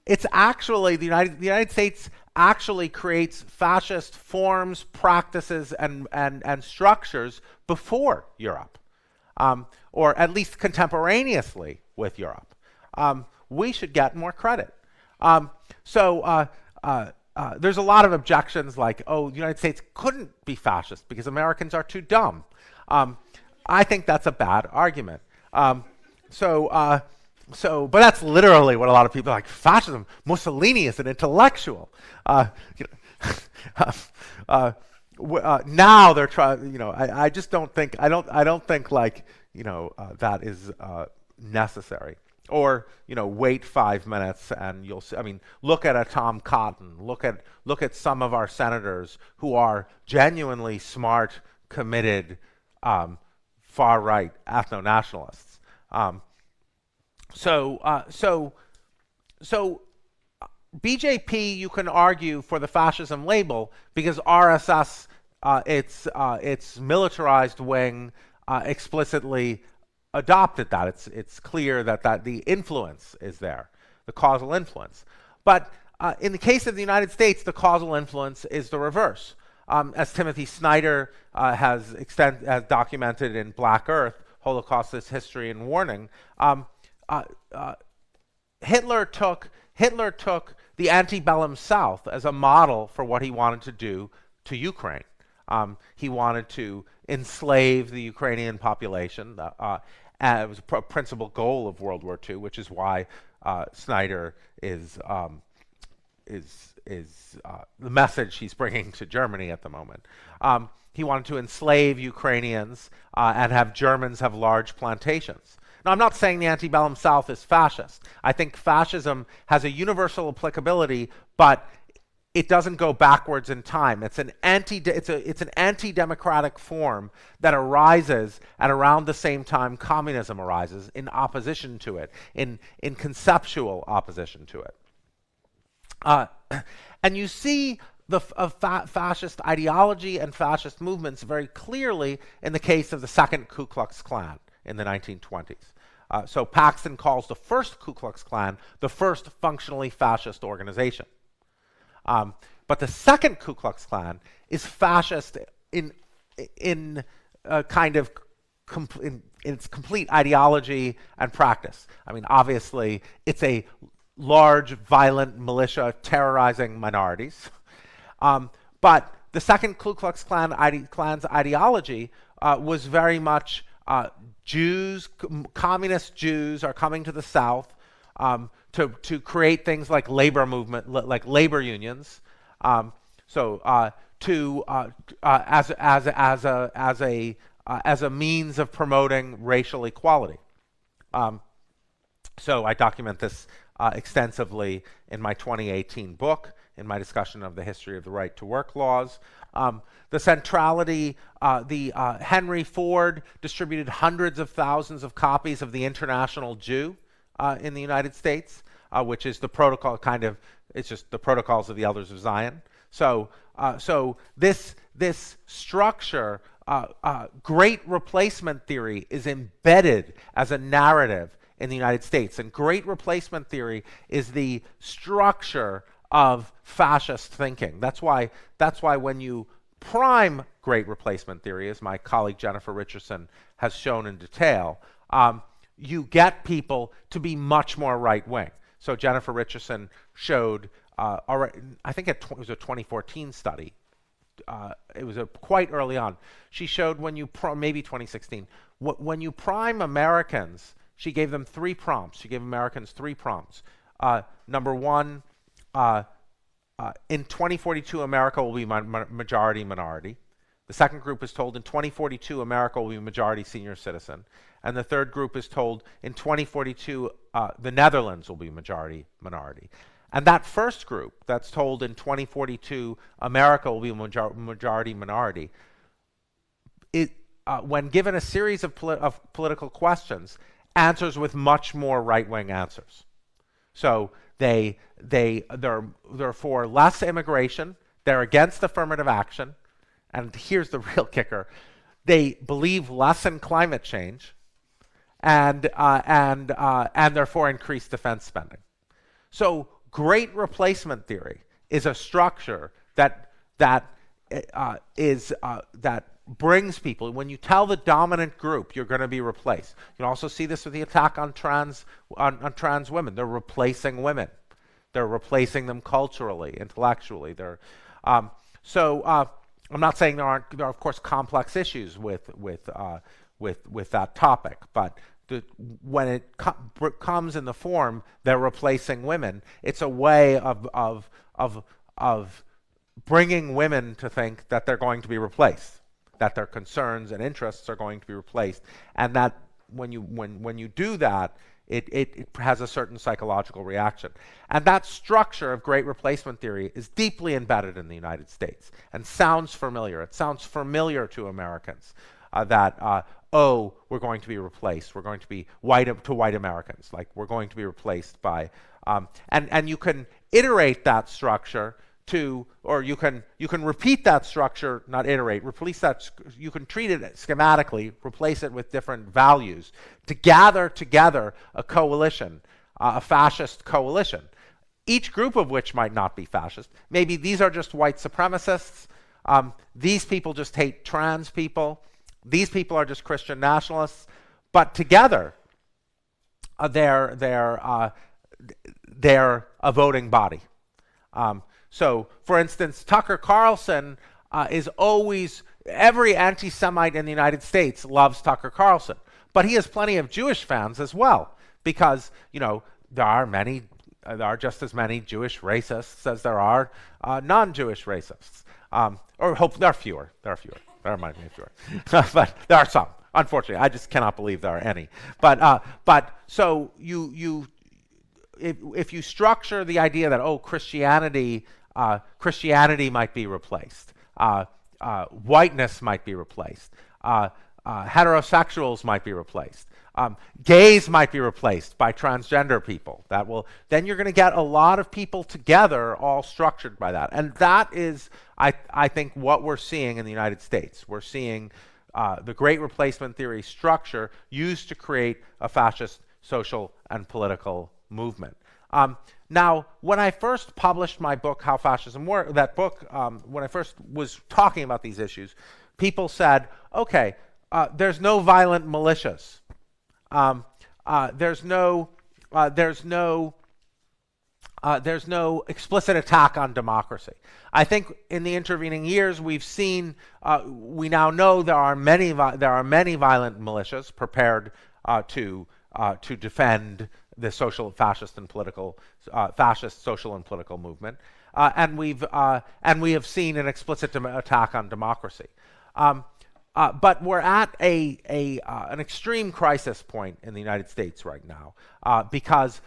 It's actually, the United States actually creates fascist forms, practices, and structures before Europe, or at least contemporaneously with Europe. We should get more credit. There's a lot of objections like, oh, the United States couldn't be fascist because Americans are too dumb. I think that's a bad argument. But that's literally what a lot of people are like. Fascism, Mussolini is an intellectual. Now they're trying. I just don't think. I don't think like that is necessary. Or wait 5 minutes and you'll see. I mean, look at a Tom Cotton. Look at some of our senators who are genuinely smart, committed, far right ethno-nationalists. So BJP, you can argue for the fascism label because RSS, its militarized wing, explicitly adopted that. It's clear that the influence is there, the causal influence. But in the case of the United States, the causal influence is the reverse. As Timothy Snyder has documented in Black Earth, Holocaustist History and Warning, Hitler took the antebellum South as a model for what he wanted to do to Ukraine. He wanted to enslave the Ukrainian population. And it was a principal goal of World War II, which is why Snyder is the message he's bringing to Germany at the moment. He wanted to enslave Ukrainians and have Germans have large plantations. Now, I'm not saying the antebellum South is fascist. I think fascism has a universal applicability, but it doesn't go backwards in time. It's an anti-democratic form that arises at around the same time communism arises, in opposition to it, in conceptual opposition to it. And you see the fascist ideology and fascist movements very clearly in the case of the second Ku Klux Klan in the 1920s. So Paxton calls the first Ku Klux Klan the first functionally fascist organization. But the second Ku Klux Klan is fascist in its complete ideology and practice. I mean, obviously, it's a large, violent militia terrorizing minorities. But the second Ku Klux Klan's ideology was very much Jews, communist Jews are coming to the South to create things like labor movement, like labor unions. As a means of promoting racial equality. So I document this extensively in my 2018 book, in my discussion of the history of the right to work laws. The centrality, Henry Ford distributed hundreds of thousands of copies of the International Jew in the United States, which is the protocol, it's just the Protocols of the Elders of Zion. So this structure, great replacement theory, is embedded as a narrative in the United States. And great replacement theory is the structure of fascist thinking. That's why when you prime great replacement theory, as my colleague Jennifer Richardson has shown in detail, you get people to be much more right-wing. So Jennifer Richardson showed, I think it was a 2014 study. It was quite early on. She showed maybe 2016, when you prime Americans, she gave them 3 prompts. She gave Americans 3 prompts. Number one, in 2042, America will be majority minority. The second group is told in 2042, America will be majority senior citizen. And the third group is told in 2042, the Netherlands will be majority minority. And that first group that's told in 2042, America will be majority minority, when given a series of political questions, answers with much more right-wing answers. So they're for less immigration, they're against affirmative action, and here's the real kicker: they believe less in climate change, and they're for increased defense spending. So great replacement theory is a structure that brings people. When you tell the dominant group you're going to be replaced, you can also see this with the attack on trans women. They're replacing women. They're replacing them culturally, intellectually. I'm not saying there are of course complex issues with that topic, but when it comes in the form they're replacing women, it's a way of bringing women to think that they're going to be replaced, that their concerns and interests are going to be replaced, and that when you do that, it has a certain psychological reaction. And that structure of great replacement theory is deeply embedded in the United States and sounds familiar. It sounds familiar to Americans oh, we're going to be replaced. We're going to be white Americans. Like, we're going to be replaced by, and you can iterate that structure or you can repeat that structure, not iterate, replace that, you can treat it schematically, replace it with different values to gather together a coalition, a fascist coalition, each group of which might not be fascist. Maybe these are just white supremacists. These people just hate trans people. These people are just Christian nationalists, but together, they're a voting body. So, for instance, Tucker Carlson is always, every anti-Semite in the United States loves Tucker Carlson, but he has plenty of Jewish fans as well, because there are just as many Jewish racists as there are non-Jewish racists, or there are fewer. There might be fewer, but there are some. Unfortunately, I just cannot believe there are any. But so if you structure the idea that Christianity might be replaced, whiteness might be replaced, heterosexuals might be replaced, gays might be replaced by transgender people, then you're going to get a lot of people together, all structured by that. And that is, I think, what we're seeing in the United States. We're seeing the great replacement theory structure used to create a fascist social and political movement. Now, when I first published my book, How Fascism Works, when I first was talking about these issues, people said, okay, there's no violent militias. There's no explicit attack on democracy. I think in the intervening years we've seen, we now know there are many violent militias prepared to defend the fascist social and political movement, and we have seen an explicit attack on democracy. But we're at an extreme crisis point in the United States right now, because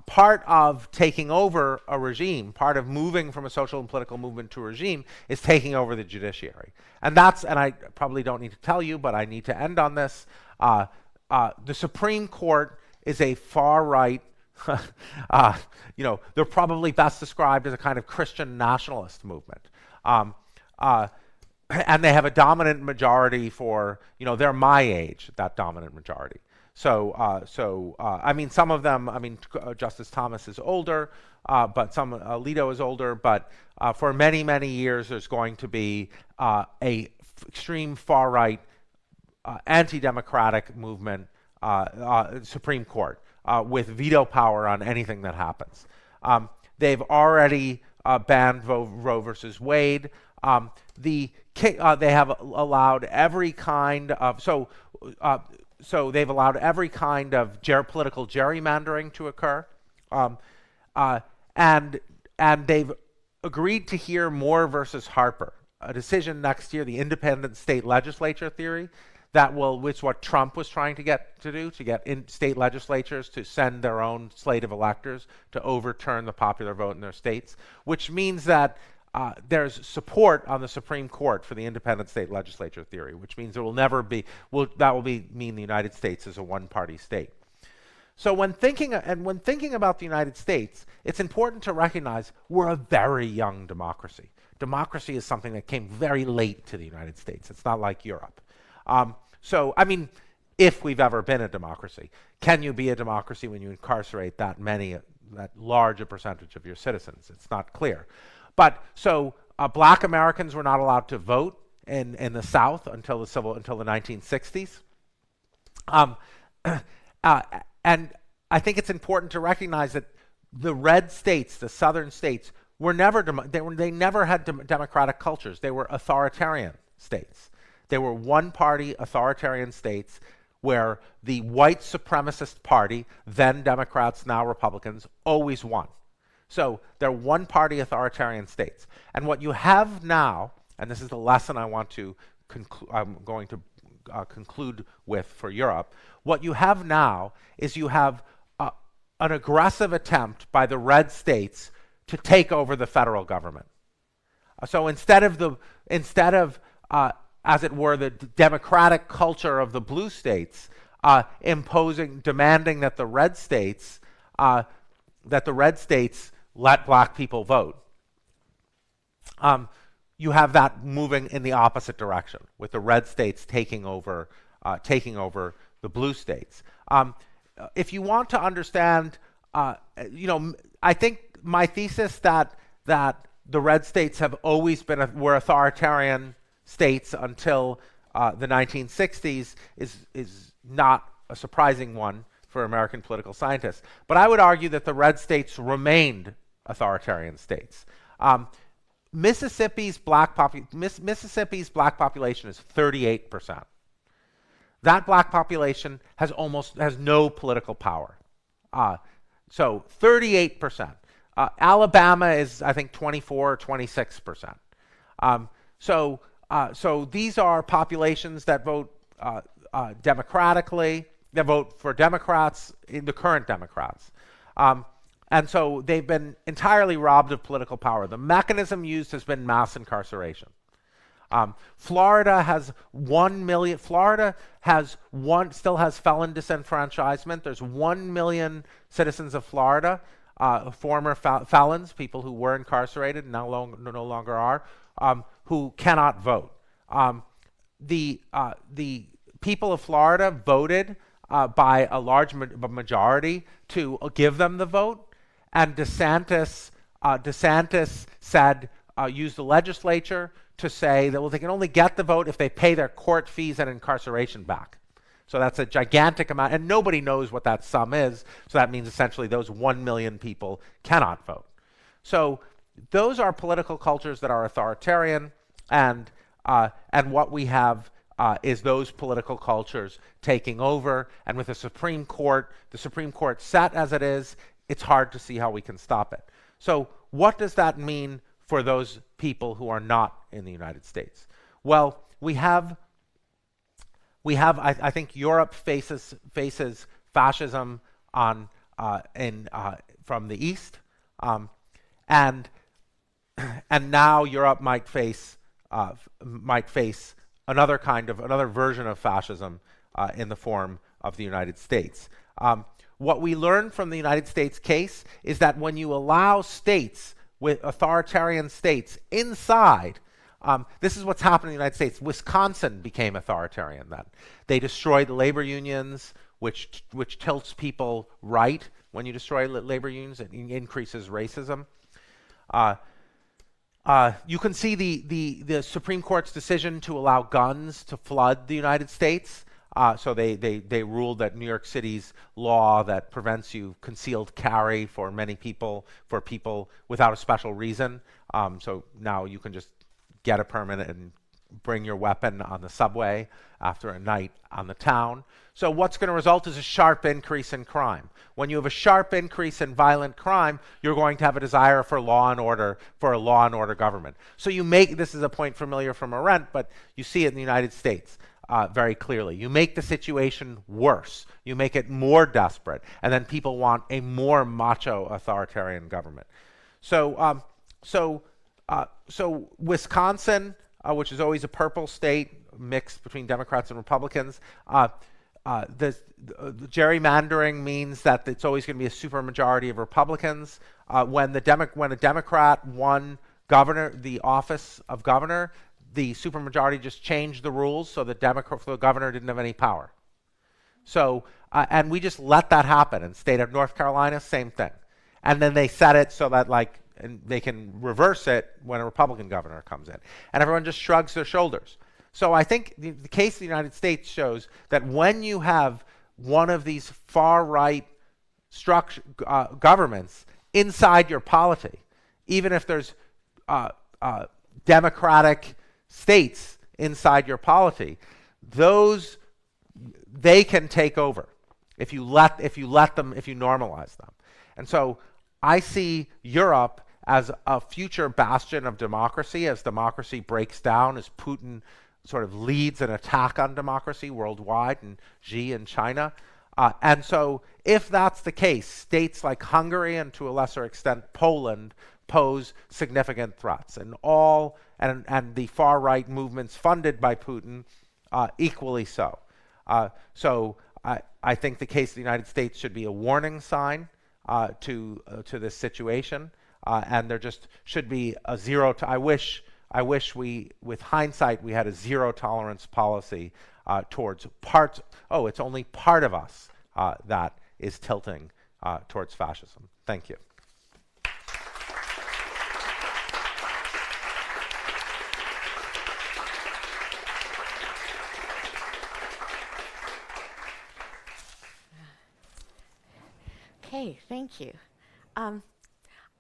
part of taking over a regime, part of moving from a social and political movement to a regime, is taking over the judiciary. And I probably don't need to tell you, but I need to end on this. The Supreme Court is a far-right, they're probably best described as a kind of Christian nationalist movement. And they have a dominant majority for, they're my age, that dominant majority. So I mean, some of them, Justice Thomas is older, but Alito is older, but for many, many years, there's going to be a extreme far-right, anti-democratic movement, Supreme Court, with veto power on anything that happens. They've already banned Roe versus Wade. They have allowed every kind of so they've allowed every kind of political gerrymandering to occur, and they've agreed to hear Moore versus Harper, a decision next year, the independent state legislature theory, which what Trump was trying to get in state legislatures to send their own slate of electors to overturn the popular vote in their states, which means that there's support on the Supreme Court for the independent state legislature theory, which means there will never be, mean the United States is a one-party state. So when thinking about the United States, it's important to recognize we're a very young democracy. Democracy is something that came very late to the United States. It's not like Europe. If we've ever been a democracy, can you be a democracy when you incarcerate that large a percentage of your citizens? It's not clear. But black Americans were not allowed to vote in the South until the 1960s. And I think it's important to recognize that the red states, the southern states, were never they never had democratic cultures. They were authoritarian states. They were one-party authoritarian states where the white supremacist party, then Democrats, now Republicans, always won. So they're one-party authoritarian states. And what you have now, and this is the lesson I'm going to conclude with for Europe, what you have now is you have an aggressive attempt by the red states to take over the federal government. So instead of as it were, the democratic culture of the blue states demanding that the red states let black people vote. You have that moving in the opposite direction, with the red states taking over the blue states. If you want to understand, I think my thesis that the red states have always were authoritarian states until the 1960s is not a surprising one for American political scientists. But I would argue that the red states remained authoritarian states. Mississippi's black population is 38%. That black population has no political power. So 38%. Alabama is, I think, 24 or 26%. So these are populations that vote democratically, that vote for Democrats, the current Democrats. And so they've been entirely robbed of political power. The mechanism used has been mass incarceration. Florida has 1 million. Florida still has felon disenfranchisement. There's 1 million citizens of Florida, former felons, people who were incarcerated and no longer are, who cannot vote. The people of Florida voted by a large majority to give them the vote, and DeSantis said, used the legislature to say that, well, they can only get the vote if they pay their court fees and incarceration back. So that's a gigantic amount, and nobody knows what that sum is. So that means essentially those 1 million people cannot vote. So those are political cultures that are authoritarian, and what we have is those political cultures taking over. And with the Supreme Court set as it is, it's hard to see how we can stop it. So what does that mean for those people who are not in the United States? Well, I think Europe faces fascism from the east, and now Europe might face another version of fascism in the form of the United States. What we learn from the United States case is that when you allow states, with authoritarian states inside, this is what's happened in the United States. Wisconsin became authoritarian then. They destroyed labor unions, which tilts people right. When you destroy labor unions, it increases racism. You can see the Supreme Court's decision to allow guns to flood the United States. So they ruled that New York City's law that prevents you concealed carry for people without a special reason. So now you can just get a permit and bring your weapon on the subway after a night on the town. So what's going to result is a sharp increase in crime. When you have a sharp increase in violent crime, you're going to have a desire for law and order, for a law and order government. So this is a point familiar from Arendt, but you see it in the United States very clearly. You make the situation worse. You make it more desperate, and then people want a more macho authoritarian government. So Wisconsin, which is always a purple state, mixed between Democrats and Republicans, the gerrymandering means that it's always going to be a supermajority of Republicans. When a Democrat won the office of governor, the supermajority just changed the rules so the governor didn't have any power. So, and we just let that happen. In the state of North Carolina, same thing. And then they set it so that and they can reverse it when a Republican governor comes in. And everyone just shrugs their shoulders. So I think the case of the United States shows that when you have one of these far-right governments inside your polity, even if there's democratic states inside your polity, they can take over if you normalize them. And so I see Europe as a future bastion of democracy as democracy breaks down, as Putin sort of leads an attack on democracy worldwide, and Xi in China. And so if that's the case, states like Hungary and to a lesser extent Poland pose significant threats, and the far-right movements funded by Putin equally so. So I think the case of the United States should be a warning sign to this situation, and there just should be a I wish we, with hindsight, we had a zero tolerance policy towards parts. Oh, it's only part of us that is tilting towards fascism. Thank you. Okay, thank you.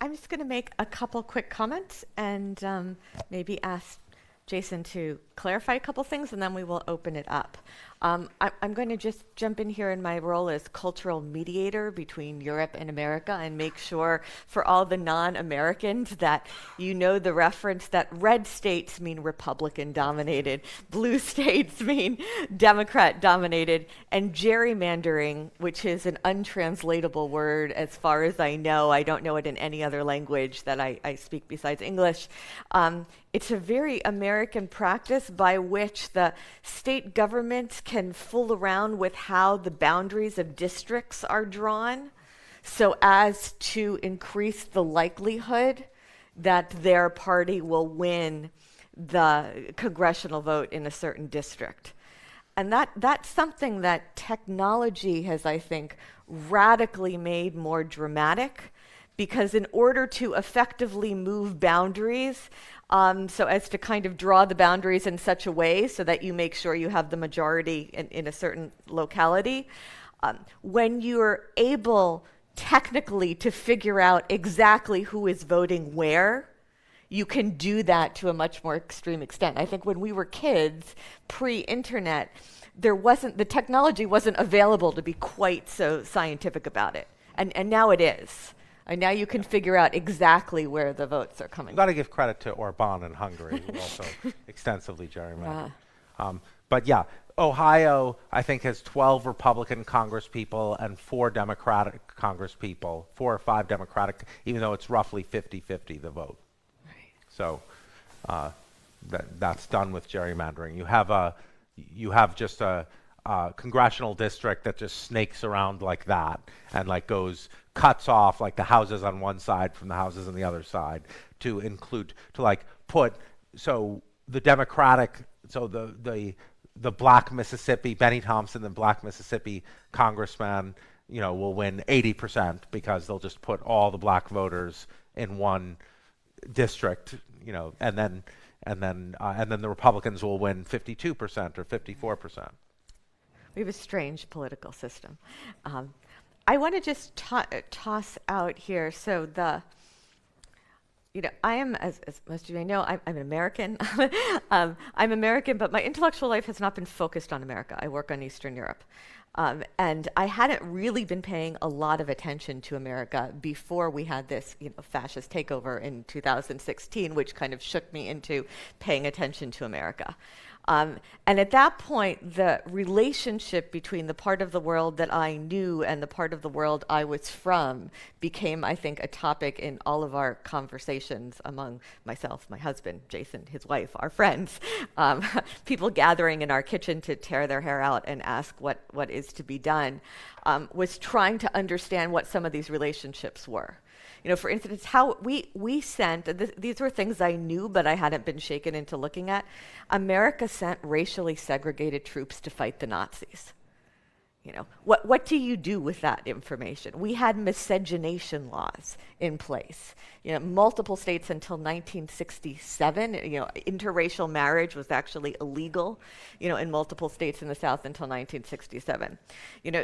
I'm just going to make a couple quick comments and maybe ask Jason to clarify a couple things, and then we will open it up. I'm going to just jump in here in my role as cultural mediator between Europe and America and make sure for all the non-Americans that you know the reference that red states mean Republican-dominated, blue states mean Democrat-dominated, and gerrymandering, which is an untranslatable word as far as I know. I don't know it in any other language that I speak besides English. It's a very American practice by which the state governments can fool around with how the boundaries of districts are drawn so as to increase the likelihood that their party will win the congressional vote in a certain district. And that's something that technology has, I think, radically made more dramatic, because in order to effectively move boundaries, so as to kind of draw the boundaries in such a way so that you make sure you have the majority in a certain locality, when you're able technically to figure out exactly who is voting where, you can do that to a much more extreme extent. I think when we were kids, pre-internet, the technology wasn't available to be quite so scientific about it. And now it is. And now you can figure out exactly where the votes are coming You've got to give credit to Orban in Hungary, who also extensively gerrymandered. But yeah, Ohio, I think, has 12 Republican congresspeople and 4 Democratic congresspeople, 4 or 5 Democratic, even though it's roughly 50-50 the vote. Right. So that's done with gerrymandering. You have just a congressional district that just snakes around like that and like cuts off like the houses on one side from the houses on the other side to so the Democratic, so the black Mississippi, Benny Thompson, the black Mississippi congressman, will win 80% because they'll just put all the black voters in one district, and then the Republicans will win 52% or 54%. We have a strange political system. I want to just toss out here. So I am, as most of you may know, I'm an American. I'm American, but my intellectual life has not been focused on America. I work on Eastern Europe. And I hadn't really been paying a lot of attention to America before we had this fascist takeover in 2016, which kind of shook me into paying attention to America. And at that point, the relationship between the part of the world that I knew and the part of the world I was from became, I think, a topic in all of our conversations among myself, my husband, Jason, his wife, our friends, people gathering in our kitchen to tear their hair out and ask what is to be done, was trying to understand what some of these relationships were. For instance, how we sent, these were things I knew, but I hadn't been shaken into looking at. America sent racially segregated troops to fight the Nazis. What do you do with that information? We had miscegenation laws in place. Multiple states until 1967. Interracial marriage was actually illegal, in multiple states in the South until 1967.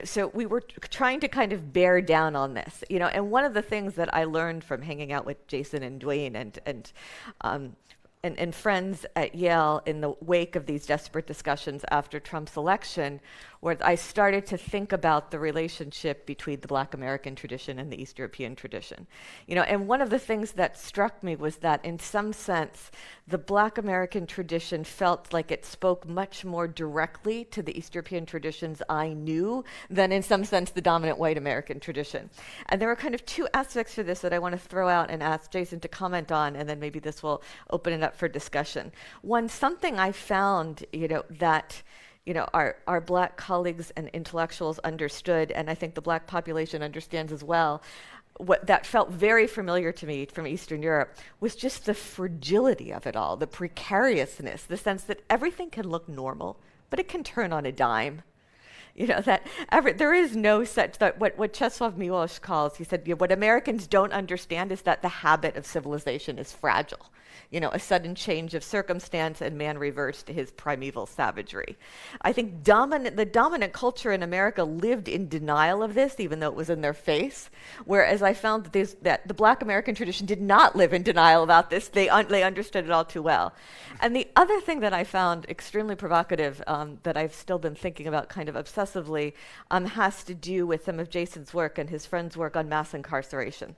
So we were trying to kind of bear down on this. And one of the things that I learned from hanging out with Jason and Dwayne and friends at Yale in the wake of these desperate discussions after Trump's election, where I started to think about the relationship between the Black American tradition and the East European tradition. And one of the things that struck me was that in some sense, the Black American tradition felt like it spoke much more directly to the East European traditions I knew than in some sense the dominant white American tradition. And there are kind of 2 aspects to this that I want to throw out and ask Jason to comment on, and then maybe this will open it up for discussion. One, something I found, that our Black colleagues and intellectuals understood, and I think the Black population understands as well, what that felt very familiar to me from Eastern Europe was just the fragility of it all, the precariousness, the sense that everything can look normal, but it can turn on a dime. There is no such, that what Czesław Miłosz calls, he said, what Americans don't understand is that the habit of civilization is fragile. A sudden change of circumstance and man reverts to his primeval savagery. I think the dominant culture in America lived in denial of this, even though it was in their face, whereas I found that the Black American tradition did not live in denial about this. They understood it all too well. And the other thing that I found extremely provocative, that I've still been thinking about kind of obsessively, has to do with some of Jason's work and his friends' work on mass incarceration.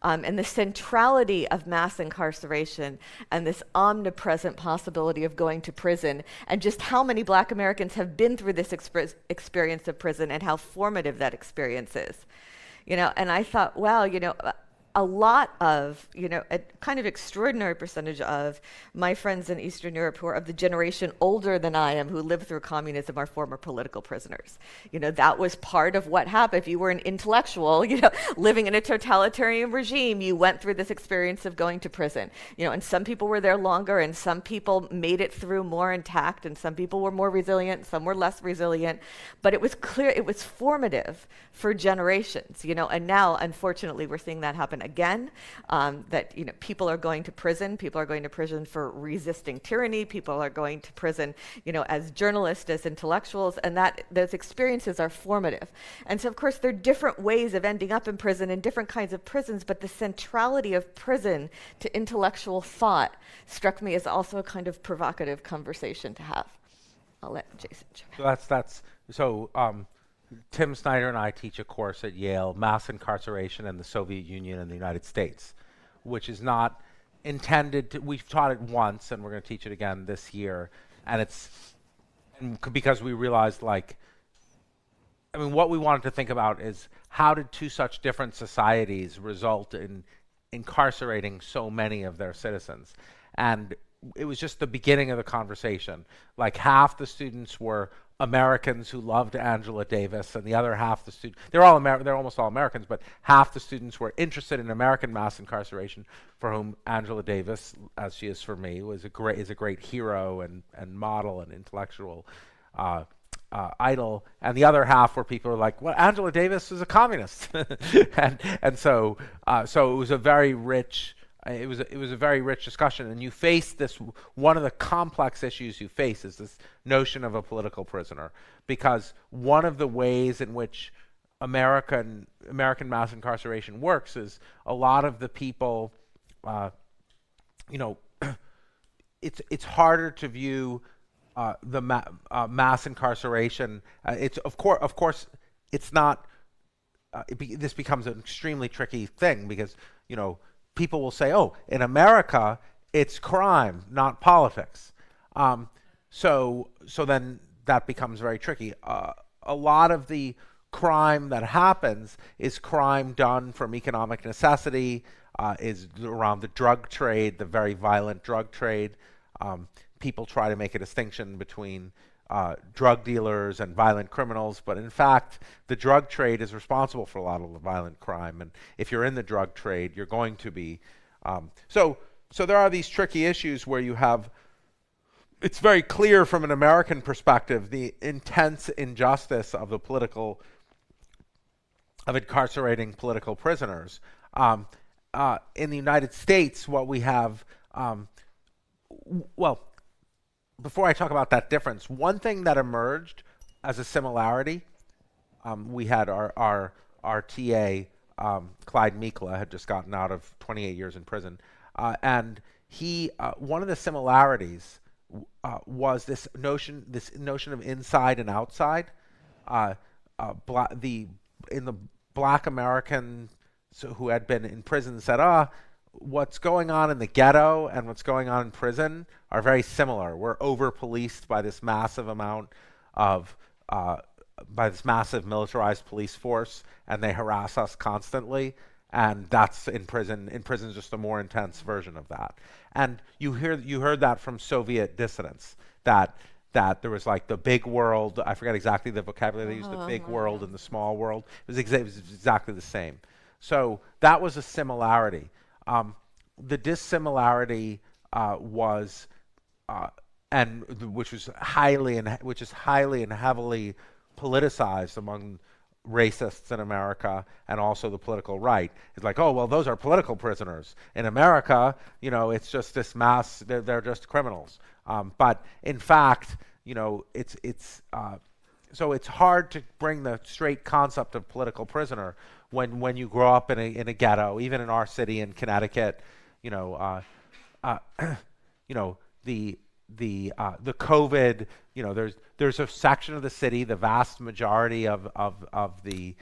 And the centrality of mass incarceration and this omnipresent possibility of going to prison, and just how many Black Americans have been through this experience of prison and how formative that experience is. And I thought, wow, a lot of, a kind of extraordinary percentage of my friends in Eastern Europe who are of the generation older than I am, who lived through communism, are former political prisoners. That was part of what happened. If you were an intellectual, living in a totalitarian regime, you went through this experience of going to prison. And some people were there longer, and some people made it through more intact, and some people were more resilient, some were less resilient. But it was clear, it was formative for generations, and now, unfortunately, we're seeing that happen happen again, that people are going to prison. People are going to prison for resisting tyranny. People are going to prison, as journalists, as intellectuals, and that those experiences are formative. And so, of course, there are different ways of ending up in prison and different kinds of prisons, but the centrality of prison to intellectual thought struck me as also a kind of provocative conversation to have. I'll let Jason jump in. So Tim Snyder and I teach a course at Yale, Mass Incarceration in the Soviet Union and the United States, which is not intended to, we've taught it once and we're going to teach it again this year. And because we realized, what we wanted to think about is how did two such different societies result in incarcerating so many of their citizens? And it was just the beginning of the conversation. Like half the students were Americans who loved Angela Davis, and the other half the students, they're almost all Americans, but half the students were interested in American mass incarceration, for whom Angela Davis, as she is for me, is a great hero and model and intellectual idol. And the other half were people who were like, well, Angela Davis was a communist, and so it was a very rich. It was a very rich discussion, and you face this. One of the complex issues you face is this notion of a political prisoner, because one of the ways in which American mass incarceration works is a lot of the people, it's harder to view the mass incarceration. It's of course it's not. This becomes an extremely tricky thing because people will say, oh, in America, it's crime, not politics. So then that becomes very tricky. A lot of the crime that happens is crime done from economic necessity, is around the drug trade, the very violent drug trade. People try to make a distinction between drug dealers and violent criminals, but in fact, the drug trade is responsible for a lot of the violent crime. And if you're in the drug trade, you're going to be. So there are these tricky issues where you have. It's very clear from an American perspective the intense injustice of incarcerating political prisoners. In the United States, what we have, before I talk about that difference, one thing that emerged as a similarity, we had our TA, Clyde Mikla, had just gotten out of 28 years in prison, and he one of the similarities was this notion of inside and outside. The Black Americans who had been in prison said, what's going on in the ghetto and what's going on in prison are very similar. We're over-policed by this massive amount of, by this massive militarized police force, and they harass us constantly. And that's in prison. In prison is just a more intense version of that. And you heard that from Soviet dissidents, that there was like the big world. I forget exactly the vocabulary they used. The big world and the small world. It was exactly the same. So that was a similarity. The dissimilarity was, which is highly and heavily politicized among racists in America and also the political right. It's like, oh, well, those are political prisoners. In America, it's just this mass, they're just criminals. But in fact, so it's hard to bring the straight concept of political prisoner when you grow up in a ghetto, even in our city in Connecticut. The COVID, there's a section of the city, the vast majority of the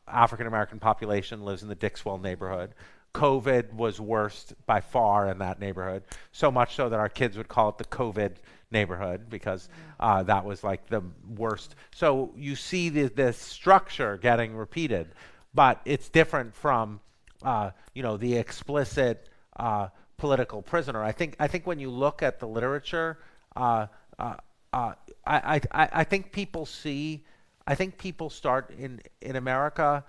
African American population lives in the Dixwell neighborhood. COVID was worst by far in that neighborhood, so much so that our kids would call it the COVID neighborhood because that was like the worst. So you see this structure getting repeated, but it's different from the explicit political prisoner. I think when you look at the literature, I think people start in America.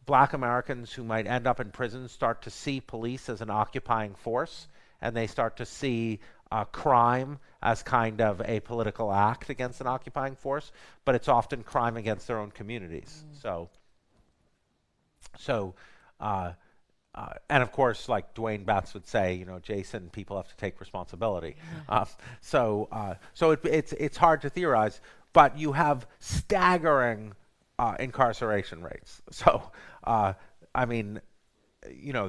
Black Americans who might end up in prison start to see police as an occupying force, and they start to see crime as kind of a political act against an occupying force, but it's often crime against their own communities. So and of course, like Dwayne Betts would say, you know, Jason, people have to take responsibility. So it's hard to theorize, but you have staggering incarceration rates. So I mean, you know,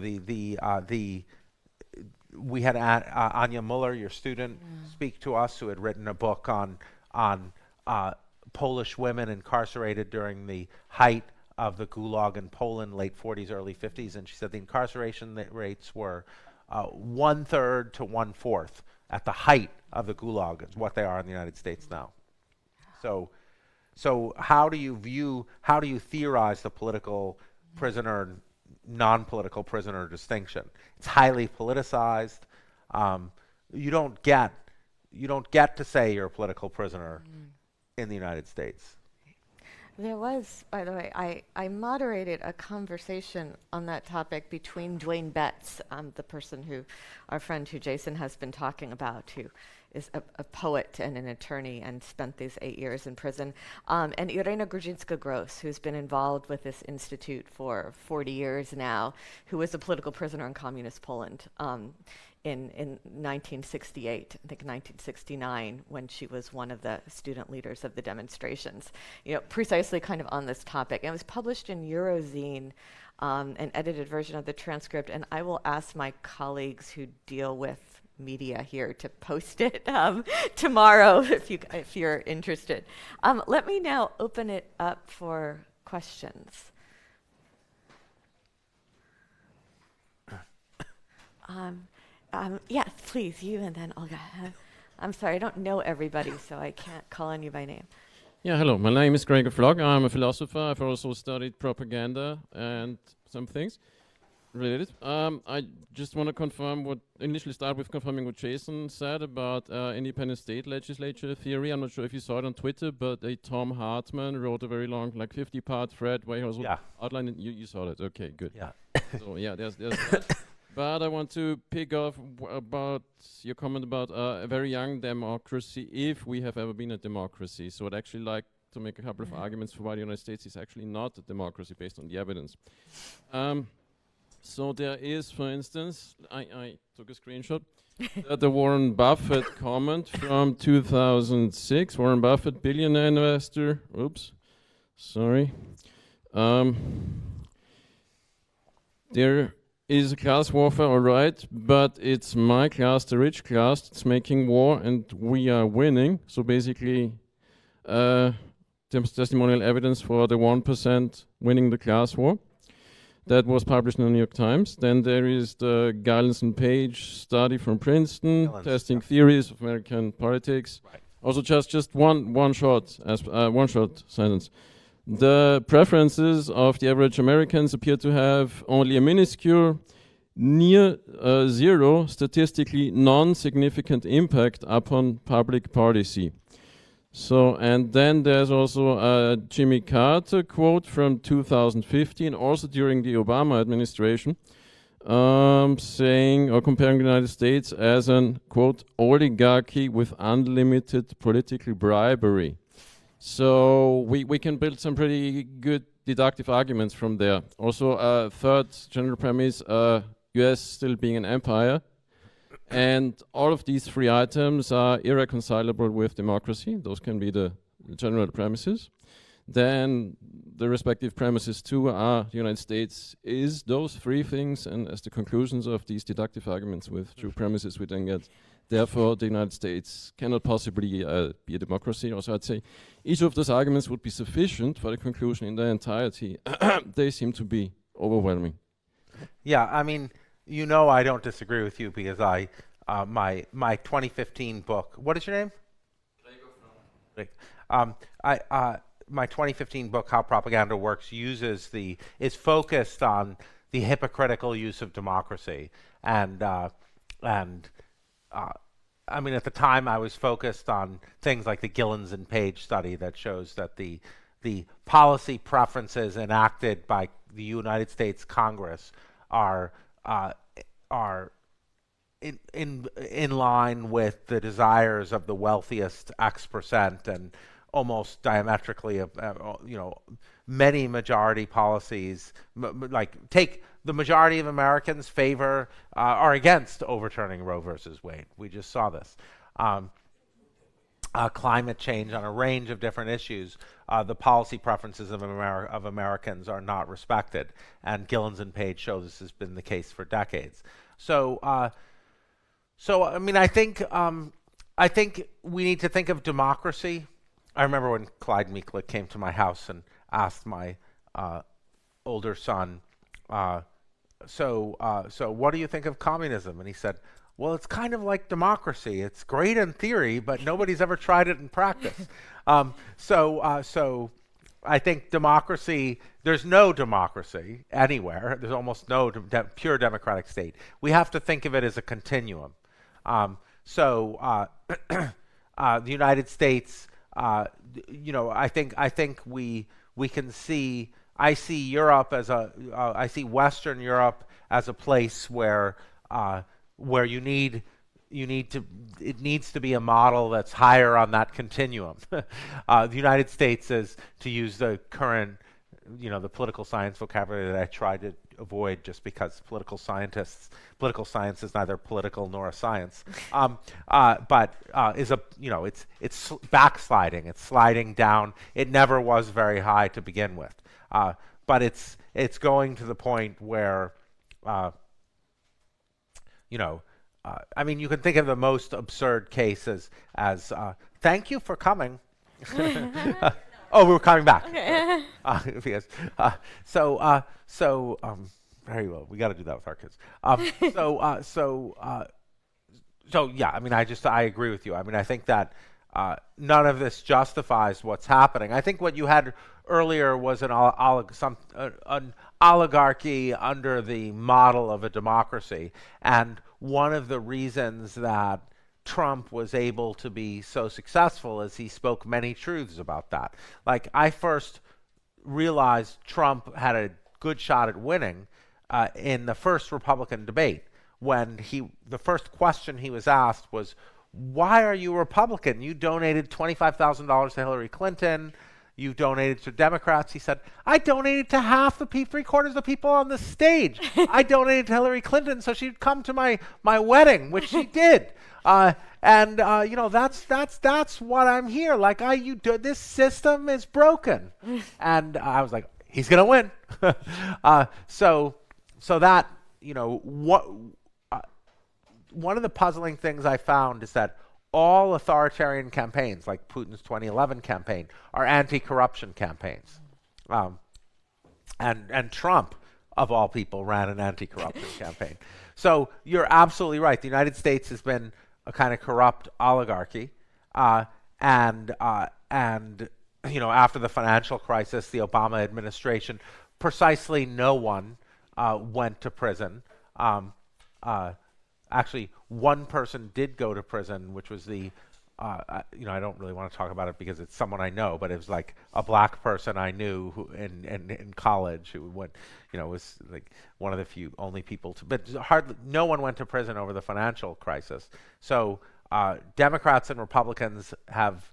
we had Anya Muller, your student, speak to us, who had written a book on Polish women incarcerated during the height of the Gulag in Poland, late 40s, early 50s, and she said the incarceration rates were 1/3 to 1/4 at the height of the Gulag, is what they are in the United States now. So how do you theorize the political prisoner, non-political prisoner distinction? It's highly politicized. You don't get to say you're a political prisoner in the United States. There was, by the way, I moderated a conversation on that topic between Dwayne Betts, our friend who Jason has been talking about, who is a poet and an attorney and spent these 8 years in prison, and Irena Grudzinska-Gross, who's been involved with this institute for 40 years now, who was a political prisoner in communist Poland in 1968, I think 1969, when she was one of the student leaders of the demonstrations, you know, precisely kind of on this topic. And it was published in Eurozine, an edited version of the transcript, and I will ask my colleagues who deal with media here to post it tomorrow if you're interested. Let me now open it up for questions. Yes, please, you, and then Olga. I'm sorry, I don't know everybody, so I can't call on you by name. Yeah, hello. My name is Gregor Flog. I'm a philosopher. I've also studied propaganda and some things related. I just want to initially start with confirming what Jason said about independent state legislature theory. I'm not sure if you saw it on Twitter, but Tom Hartman wrote a very long, like 50-part thread where he was outlining. You saw it. Okay, good. Yeah. So yeah, there's that. But I want to pick off about your comment about a very young democracy, if we have ever been a democracy. So I'd actually like to make a couple of arguments for why the United States is actually not a democracy based on the evidence. So there is, for instance, I took a screenshot, the Warren Buffett comment from 2006. Warren Buffett, billionaire investor. Oops, sorry. There is a class warfare, all right, but it's my class, the rich class, that's making war, and we are winning. So basically, testimonial evidence for the 1% winning the class war. That was published in the New York Times. Then there is the Gallens and Page study from Princeton, testing theories of American politics. Right. Also, just one short sentence. The preferences of the average Americans appear to have only a minuscule, near zero, statistically non-significant impact upon public policy. So, and then there's also a Jimmy Carter quote from 2015, also during the Obama administration, saying or comparing the United States as an, quote, oligarchy with unlimited political bribery. So we can build some pretty good deductive arguments from there. Also, third general premise, US still being an empire. And all of these three items are irreconcilable with democracy. Those can be the general premises. Then the respective premises too are the United States is those three things, and as the conclusions of these deductive arguments with true premises we then get, therefore the United States cannot possibly be a democracy. Also, I'd say each of those arguments would be sufficient for the conclusion in their entirety. They seem to be overwhelming. Yeah, I mean, you know, I don't disagree with you because my 2015 book. What is your name? My 2015 book, How Propaganda Works, is focused on the hypocritical use of democracy, and I mean, at the time I was focused on things like the Gillens and Page study that shows that the policy preferences enacted by the United States Congress are in line with the desires of the wealthiest X% and almost diametrically, many majority policies, like take the majority of Americans favor are against overturning Roe versus Wade. We just saw this. Climate change on a range of different issues, the policy preferences of Americans are not respected, and Gillens and Page show this has been the case for decades. So I mean, I think we need to think of democracy. I remember when Clyde Meeklick came to my house and asked my older son, so what do you think of communism? And he said, well, it's kind of like democracy. It's great in theory, but nobody's ever tried it in practice. So I think democracy, there's no democracy anywhere. There's almost no pure democratic state. We have to think of it as a continuum. The United States, I think we can see, I see Europe as I see Western Europe as a place where it needs to be a model that's higher on that continuum. The United States is, to use the current, the political science vocabulary that I try to avoid just because political science is neither political nor a science, but is it's backsliding, it's sliding down. It never was very high to begin with, but it's going to the point where I mean, you can think of the most absurd cases as thank you for coming. Oh, we're coming back. Okay. Because, very well. We got to do that with our kids. So yeah. I mean, I agree with you. I mean, I think that none of this justifies what's happening. I think what you had earlier was an oligarchy under the model of a democracy, and one of the reasons that Trump was able to be so successful is he spoke many truths about that. Like, I first realized Trump had a good shot at winning in the first Republican debate, when the first question he was asked was, why are you a Republican? You donated $25,000 to Hillary Clinton. You donated to Democrats. He said, I donated to half the 3/4 of the people on the stage. I donated to Hillary Clinton so she'd come to my wedding, which she did. That's what I'm here. Like, this system is broken. And I was like, he's going to win. So that, one of the puzzling things I found is that all authoritarian campaigns, like Putin's 2011 campaign, are anti-corruption campaigns. And Trump, of all people, ran an anti-corruption campaign. So you're absolutely right. The United States has been a kind of corrupt oligarchy. After the financial crisis, the Obama administration, precisely no one went to prison. Actually, one person did go to prison, which was I don't really want to talk about it because it's someone I know, but it was like a black person I knew who in college who went, was like one of the only people but no one went to prison over the financial crisis. So Democrats and Republicans have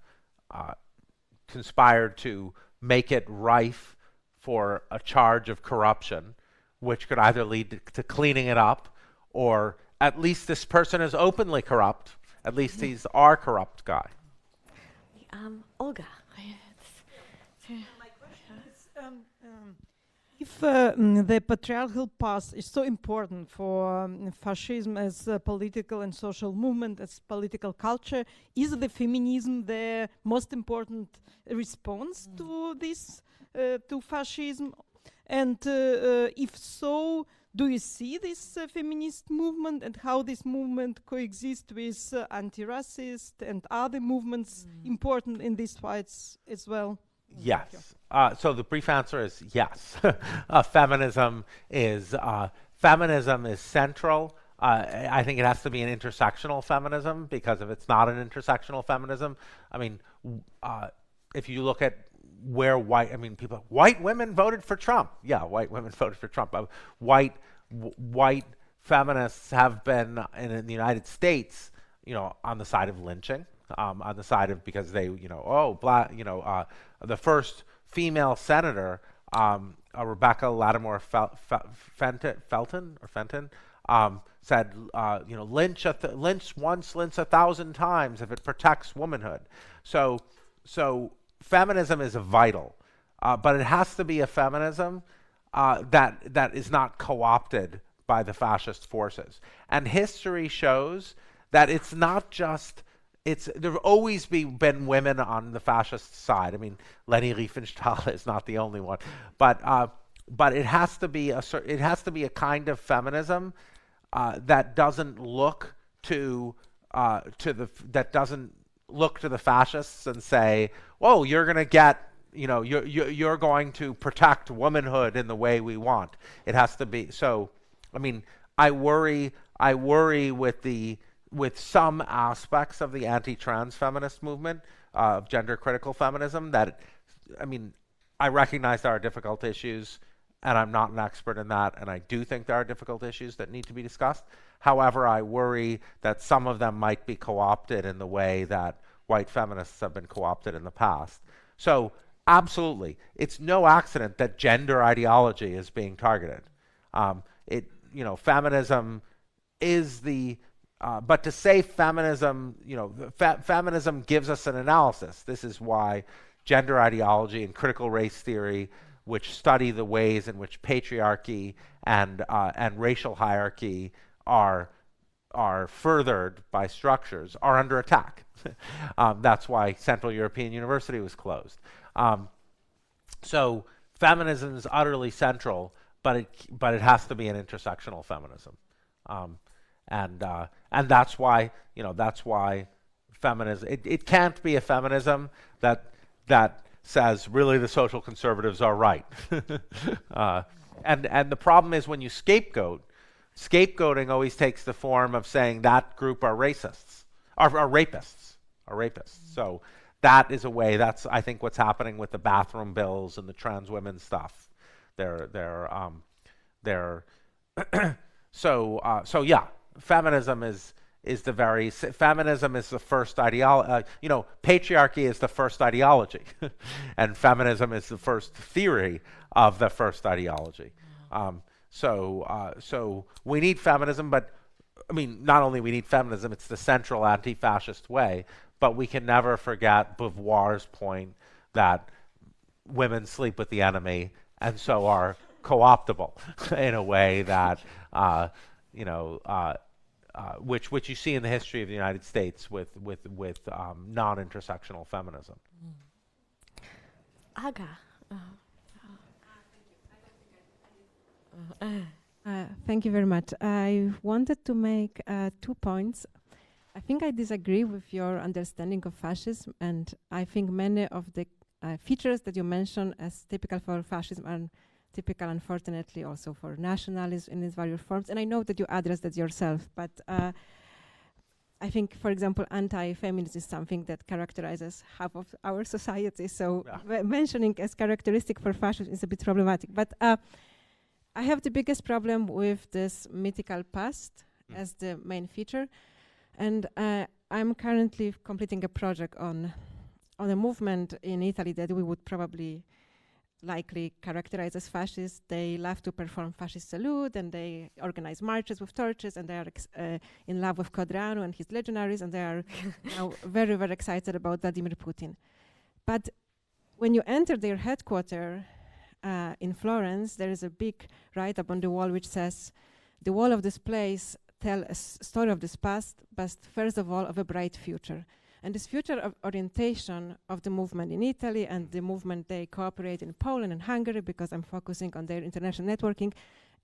conspired to make it rife for a charge of corruption, which could either lead to cleaning it up, or at least this person is openly corrupt. At least he's our corrupt guy. Olga. My question is, if the patriarchal past is so important for fascism as a political and social movement, as political culture, is the feminism the most important response to this, to fascism? And if so, do you see this feminist movement and how this movement coexists with anti-racist and other movements important in these fights as well? Yes. So the brief answer is yes. Feminism is central. I think it has to be an intersectional feminism, because if it's not an intersectional feminism, I mean, if you look at where white women voted for Trump. Yeah, white women voted for Trump. White feminists have been in the United States, on the side of lynching. on the side of, because they, oh, black, the first female senator, Rebecca Lattimore Fenton, said, lynch once, lynch 1,000 times if it protects womanhood. So feminism is vital, but it has to be a feminism that is not co-opted by the fascist forces. And history shows that it's not just, there have always been women on the fascist side. I mean, Leni Riefenstahl is not the only one, but it has to be a kind of feminism that doesn't look to the fascists and say, "Whoa, you're going to get, you're going to protect womanhood in the way we want." It has to be so. I mean, I worry with some aspects of the anti-trans feminist movement, of gender critical feminism, that, I recognize there are difficult issues, and I'm not an expert in that, and I do think there are difficult issues that need to be discussed. However, I worry that some of them might be co-opted in the way that white feminists have been co-opted in the past. So, absolutely, it's no accident that gender ideology is being targeted. Feminism is the but to say feminism, feminism gives us an analysis. This is why gender ideology and critical race theory, which study the ways in which patriarchy and racial hierarchy are furthered by structures, are under attack. That's why Central European University was closed. So feminism is utterly central, but it has to be an intersectional feminism. And that's why feminism, it can't be a feminism that says really the social conservatives are right. And the problem is when you scapegoating always takes the form of saying that group are racists, are rapists. So that is a way, that's I think what's happening with the bathroom bills and the trans women stuff. So yeah. Feminism is the first ideology. Patriarchy is the first ideology, and feminism is the first theory of the first ideology. So we need feminism, but not only we need feminism, it's the central anti-fascist way. But we can never forget Beauvoir's point that women sleep with the enemy, and so are co-optable in a way that. Which you see in the history of the United States with non-intersectional feminism. Aga. Thank you very much. I wanted to make 2 points. I think I disagree with your understanding of fascism, and I think many of the features that you mentioned as typical for fascism are typical, unfortunately, also for nationalism in its various forms. And I know that you addressed that yourself, but I think, for example, anti-feminism is something that characterizes half of our society. So mentioning as characteristic for fascism is a bit problematic. But I have the biggest problem with this mythical past as the main feature. And I'm currently completing a project on a movement in Italy that we would probably likely characterized as fascist. They love to perform fascist salute, and they organize marches with torches, and they are in love with Quadrano and his legionaries, and they are now very, very excited about Vladimir Putin. But when you enter their headquarters in Florence, there is a big write-up on the wall which says, "The wall of this place tell a story of this past, but first of all of a bright future." And this future of orientation of the movement in Italy and the movement they cooperate in Poland and Hungary, because I'm focusing on their international networking,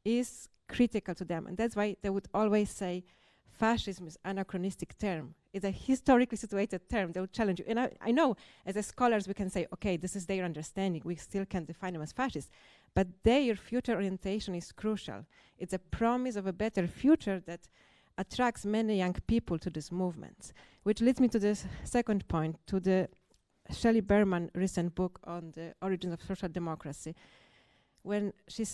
is critical to them. And that's why they would always say fascism is an anachronistic term. It's a historically situated term. They would challenge you. And I know as a scholars we can say, okay, this is their understanding. We still can define them as fascists. But their future orientation is crucial. It's a promise of a better future that attracts many young people to these movements, which leads me to the second point, to the Shelley Berman recent book on the origins of social democracy. When she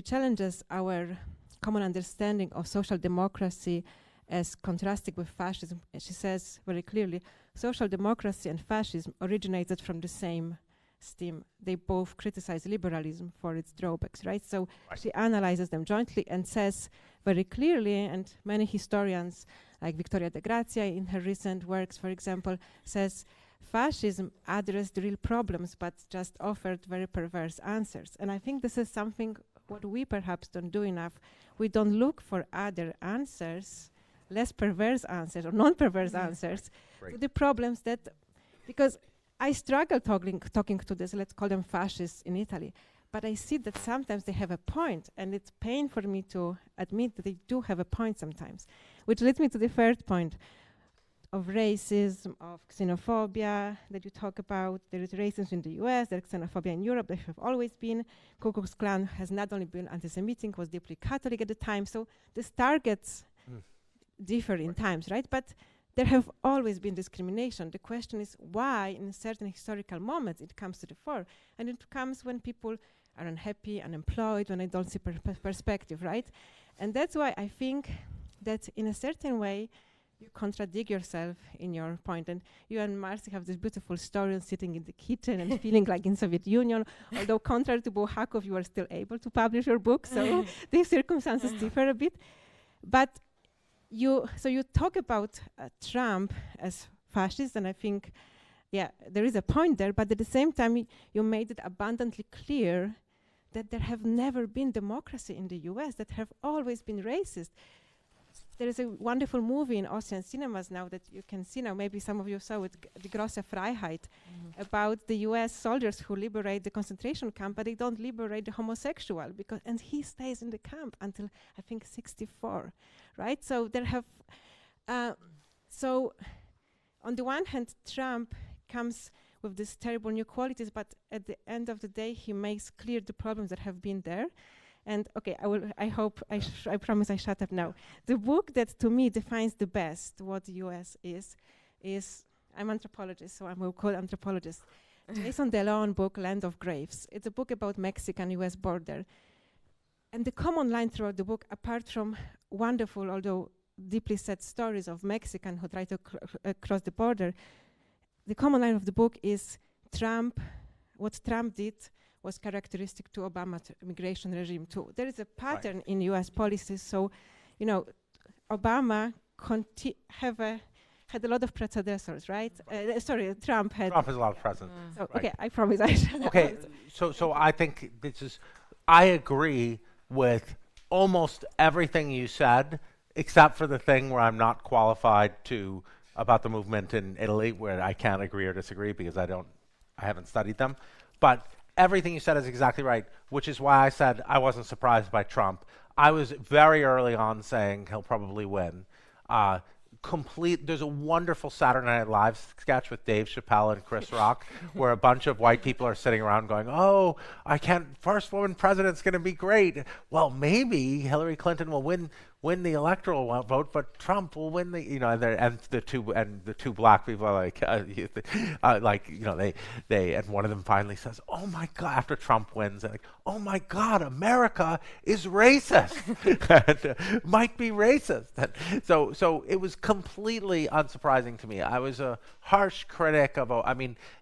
challenges our common understanding of social democracy as contrasting with fascism, she says very clearly, social democracy and fascism originated from the same stem. They both criticize liberalism for its drawbacks, right? So she analyzes them jointly and says very clearly, and many historians like Victoria de Grazia in her recent works, for example, says fascism addressed the real problems but just offered very perverse answers. And I think this is something what we perhaps don't do enough. We don't look for other answers, less perverse answers or non-perverse answers to the problems that, because I struggle talking to this, let's call them fascists in Italy, but I see that sometimes they have a point, and it's pain for me to admit that they do have a point sometimes, which leads me to the third point of racism, of xenophobia that you talk about. There is racism in the US, there is xenophobia in Europe, there have always been. Ku Klux Klan has not only been anti-Semitic, was deeply Catholic at the time, so these targets differ in times, right? But there have always been discrimination. The question is why in certain historical moments it comes to the fore. And it comes when people are unhappy, unemployed, when they don't see perspective, right? And that's why I think that in a certain way you contradict yourself in your point. And you and Marci have this beautiful story of sitting in the kitchen and feeling like in Soviet Union, although contrary to Bulhakov, you are still able to publish your book, so these circumstances differ a bit. But you talk about Trump as fascist, and I think, yeah, there is a point there, but at the same time, you made it abundantly clear that there have never been democracy in the US, that have always been racist. There is a wonderful movie in Austrian cinemas now that you can see now, maybe some of you saw it, Die Große Freiheit, about the US soldiers who liberate the concentration camp, but they don't liberate the homosexual, and he stays in the camp until, I think, 64, right? So there have, so on the one hand, Trump comes with these terrible new qualities, but at the end of the day, he makes clear the problems that have been there. And okay, I promise I shut up now. The book that to me defines the best what the US is I'm anthropologist, so I will call anthropologist. Jason DeLeon book, Land of Graves. It's a book about Mexican-US border. And the common line throughout the book, apart from wonderful, although deeply sad stories of Mexicans who try to cross the border, the common line of the book is what Trump did was characteristic to Obama's immigration regime too. There is a pattern in US policies. So, Obama had a lot of predecessors, right? Sorry, Trump has a lot of presidents. Okay, I promise I shall. Okay, so I think I agree with almost everything you said, except for the thing where I'm not qualified about the movement in Italy, where I can't agree or disagree because I haven't studied them. But everything you said is exactly right, which is why I said I wasn't surprised by Trump. I was very early on saying he'll probably win. There's a wonderful Saturday Night Live sketch with Dave Chappelle and Chris Rock where a bunch of white people are sitting around going, oh, first woman president's going to be great. Well, maybe Hillary Clinton will win the electoral vote, but Trump will win and the two black people are like, they and one of them finally says, oh my God, after Trump wins, like, oh my God, America is racist, and, might be racist. And so it was completely unsurprising to me. I was a harsh critic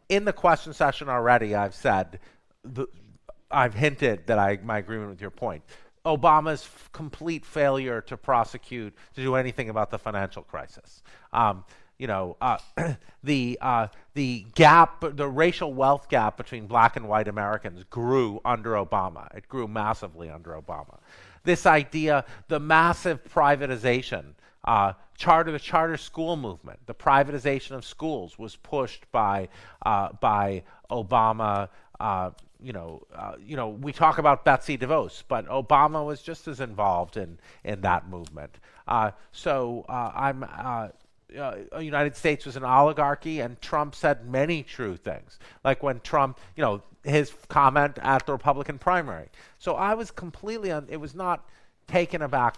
in the question session already, I've said, I've hinted that my agreement with your point. Obama's complete failure to do anything about the financial crisis. The gap, the racial wealth gap between black and white Americans grew under Obama. It grew massively under Obama. This idea, the massive privatization, the charter school movement, the privatization of schools was pushed by Obama. We talk about Betsy DeVos, but Obama was just as involved in that movement. United States was an oligarchy, and Trump said many true things, like when Trump, his comment at the Republican primary. So I was completely it was not taken aback.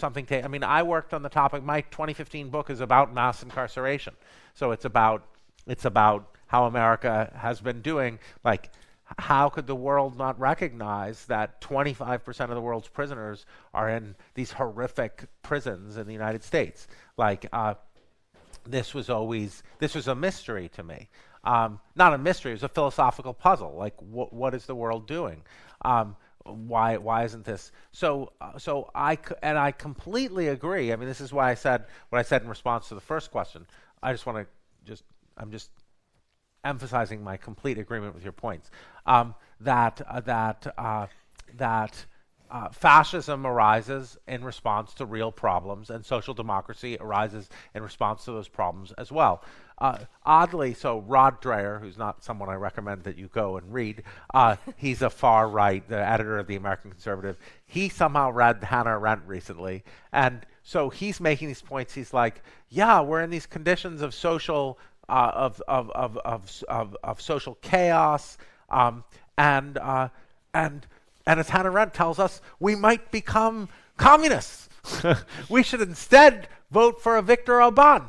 I worked on the topic. My 2015 book is about mass incarceration. So it's about how America has been doing, like, how could the world not recognize that 25% of the world's prisoners are in these horrific prisons in the United States? Like, this was a mystery to me. Not a mystery, it was a philosophical puzzle. Like, what is the world doing? Why isn't this? So I completely agree. I mean, this is why I said what I said in response to the first question. I just want to I'm just emphasizing my complete agreement with your points. That fascism arises in response to real problems, and social democracy arises in response to those problems as well. Oddly, so Rod Dreher, who's not someone I recommend that you go and read, he's a far right, the editor of the American Conservative. He somehow read Hannah Arendt recently, and so he's making these points. He's like, yeah, we're in these conditions of social of social chaos, and as Hannah Arendt tells us, we might become communists. We should instead vote for a Viktor Orban.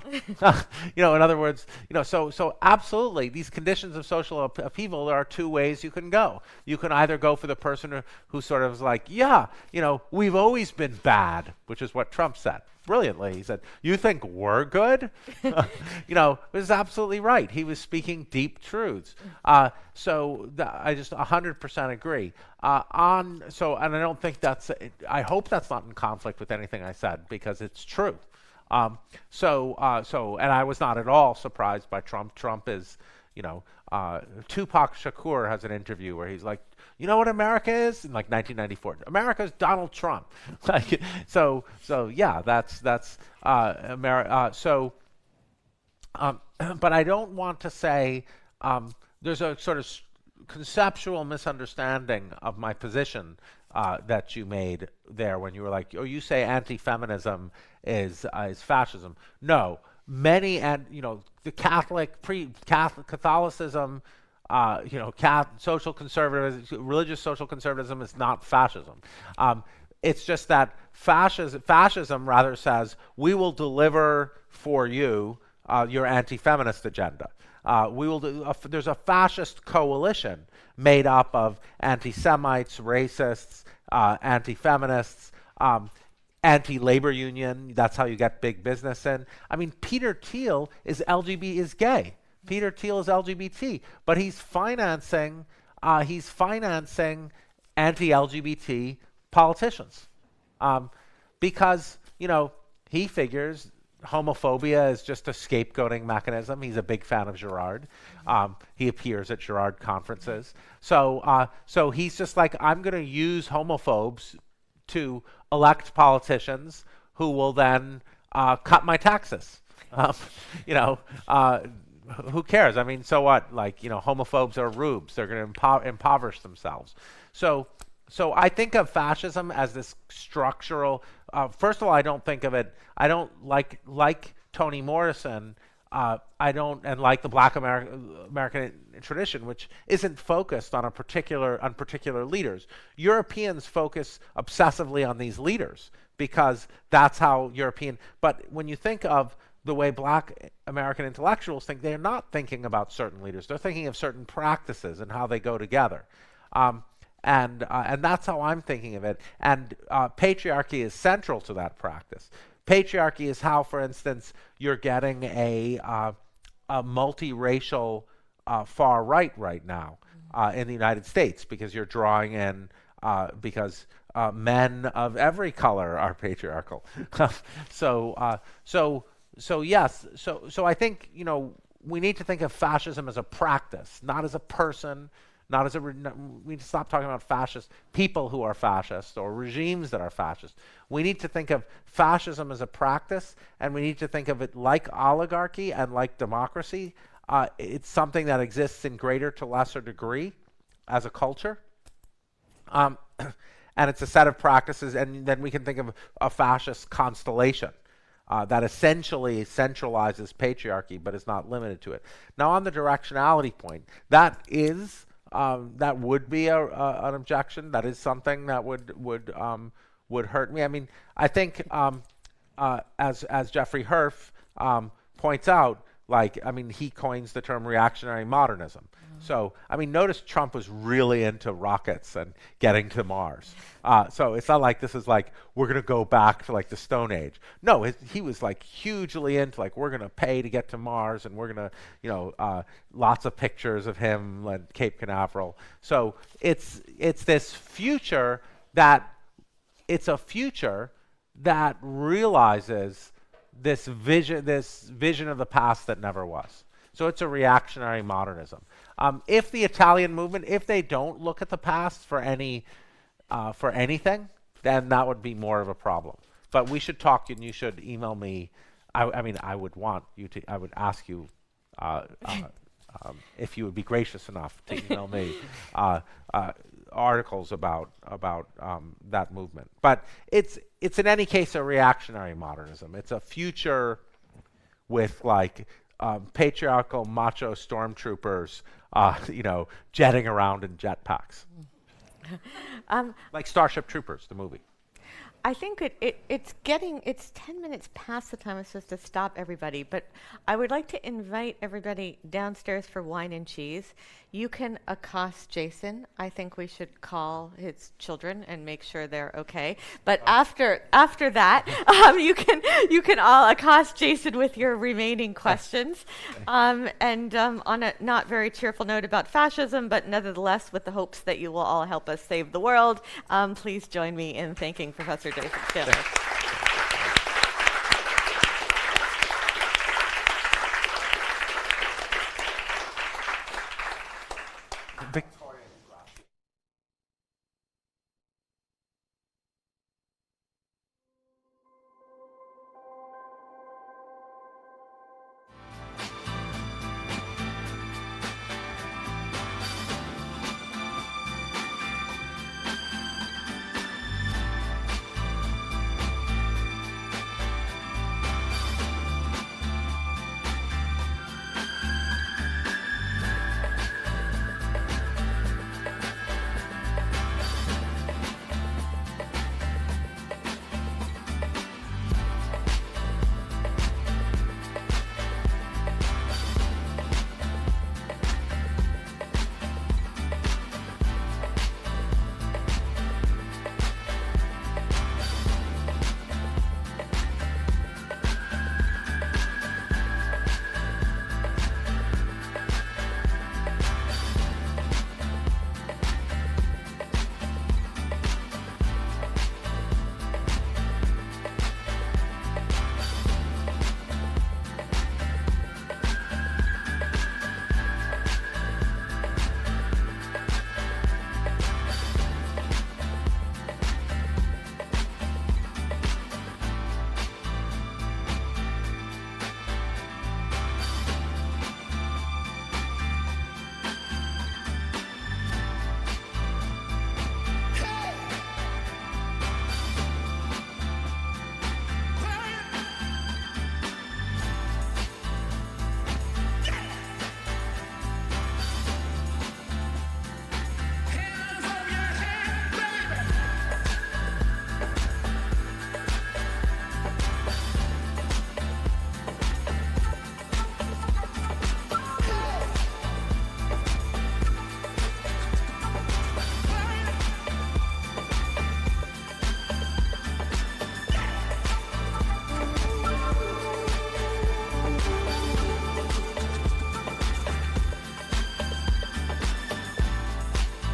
In other words, so absolutely, these conditions of social upheaval, there are two ways you can go. You can either go for the person who sort of is like, yeah, we've always been bad, which is what Trump said brilliantly. He said, you think we're good? It was absolutely right. He was speaking deep truths. I just 100% agree. And I don't think I hope that's not in conflict with anything I said, because it's true. And I was not at all surprised by Trump. Trump is, Tupac Shakur has an interview where he's like, you know what America is? In like 1994, America's Donald Trump. Yeah, that's America. But I don't want to say there's a sort of conceptual misunderstanding of my position that you made there when you were like, oh, you say anti-feminism is fascism. No, many, and the Catholicism, social conservatism, religious social conservatism is not fascism. It's just that fascism rather says, we will deliver for you your anti-feminist agenda. There's a fascist coalition made up of anti-Semites, racists, anti-feminists, anti-labor union. That's how you get big business in. I mean, Peter Thiel is gay. Peter Thiel is LGBT, but he's financing anti-LGBT politicians because he figures homophobia is just a scapegoating mechanism. He's a big fan of Girard. He appears at Girard conferences. So he's just like, I'm going to use homophobes to elect politicians who will then cut my taxes. Who cares? I mean, so what? Like, homophobes are rubes. They're going to impoverish themselves. So I think of fascism as this structural. First of all, I don't think of it. I don't like Toni Morrison. I don't, and like the Black American tradition, which isn't focused on particular leaders. Europeans focus obsessively on these leaders because that's how European. But when you think of the way Black American intellectuals think, they're not thinking about certain leaders. They're thinking of certain practices and how they go together. And that's how I'm thinking of it. And patriarchy is central to that practice. Patriarchy is how, for instance, you're getting a multiracial far right now in the United States, because you're drawing in because men of every color are patriarchal. So yes. So I think we need to think of fascism as a practice, not as a person. Not as we need to stop talking about fascist people who are fascist or regimes that are fascist. We need to think of fascism as a practice, and we need to think of it like oligarchy and like democracy. It's something that exists in greater to lesser degree as a culture. And it's a set of practices, and then we can think of a fascist constellation that essentially centralizes patriarchy, but is not limited to it. Now, on the directionality point, that would be an objection. That is something that would hurt me. I mean, I think as Jeffrey Herf points out, he coins the term reactionary modernism. So, I mean, notice Trump was really into rockets and getting to Mars. So it's not like this is like, we're going to go back to like the Stone Age. No, he was like hugely into like, we're going to pay to get to Mars, and we're going to, you know, lots of pictures of him at Cape Canaveral. So it's this future that, it's a future that realizes this vision of the past that never was. So it's a reactionary modernism. If the Italian movement, if they don't look at the past for anything, then that would be more of a problem. But we should talk, and you should email me. I mean, I would ask you if you would be gracious enough to email me articles about that movement. But it's in any case a reactionary modernism. It's a future with like patriarchal macho stormtroopers, you know, jetting around in jetpacks, like Starship Troopers, the movie. I think it's 10 minutes past the time I'm supposed to stop everybody, but I would like to invite everybody downstairs for wine and cheese. You can accost Jason. I think we should call his children and make sure they're okay. But after that, you can all accost Jason with your remaining questions. On a not very cheerful note about fascism, but nevertheless with the hopes that you will all help us save the world, please join me in thanking Professor Jason Stanley.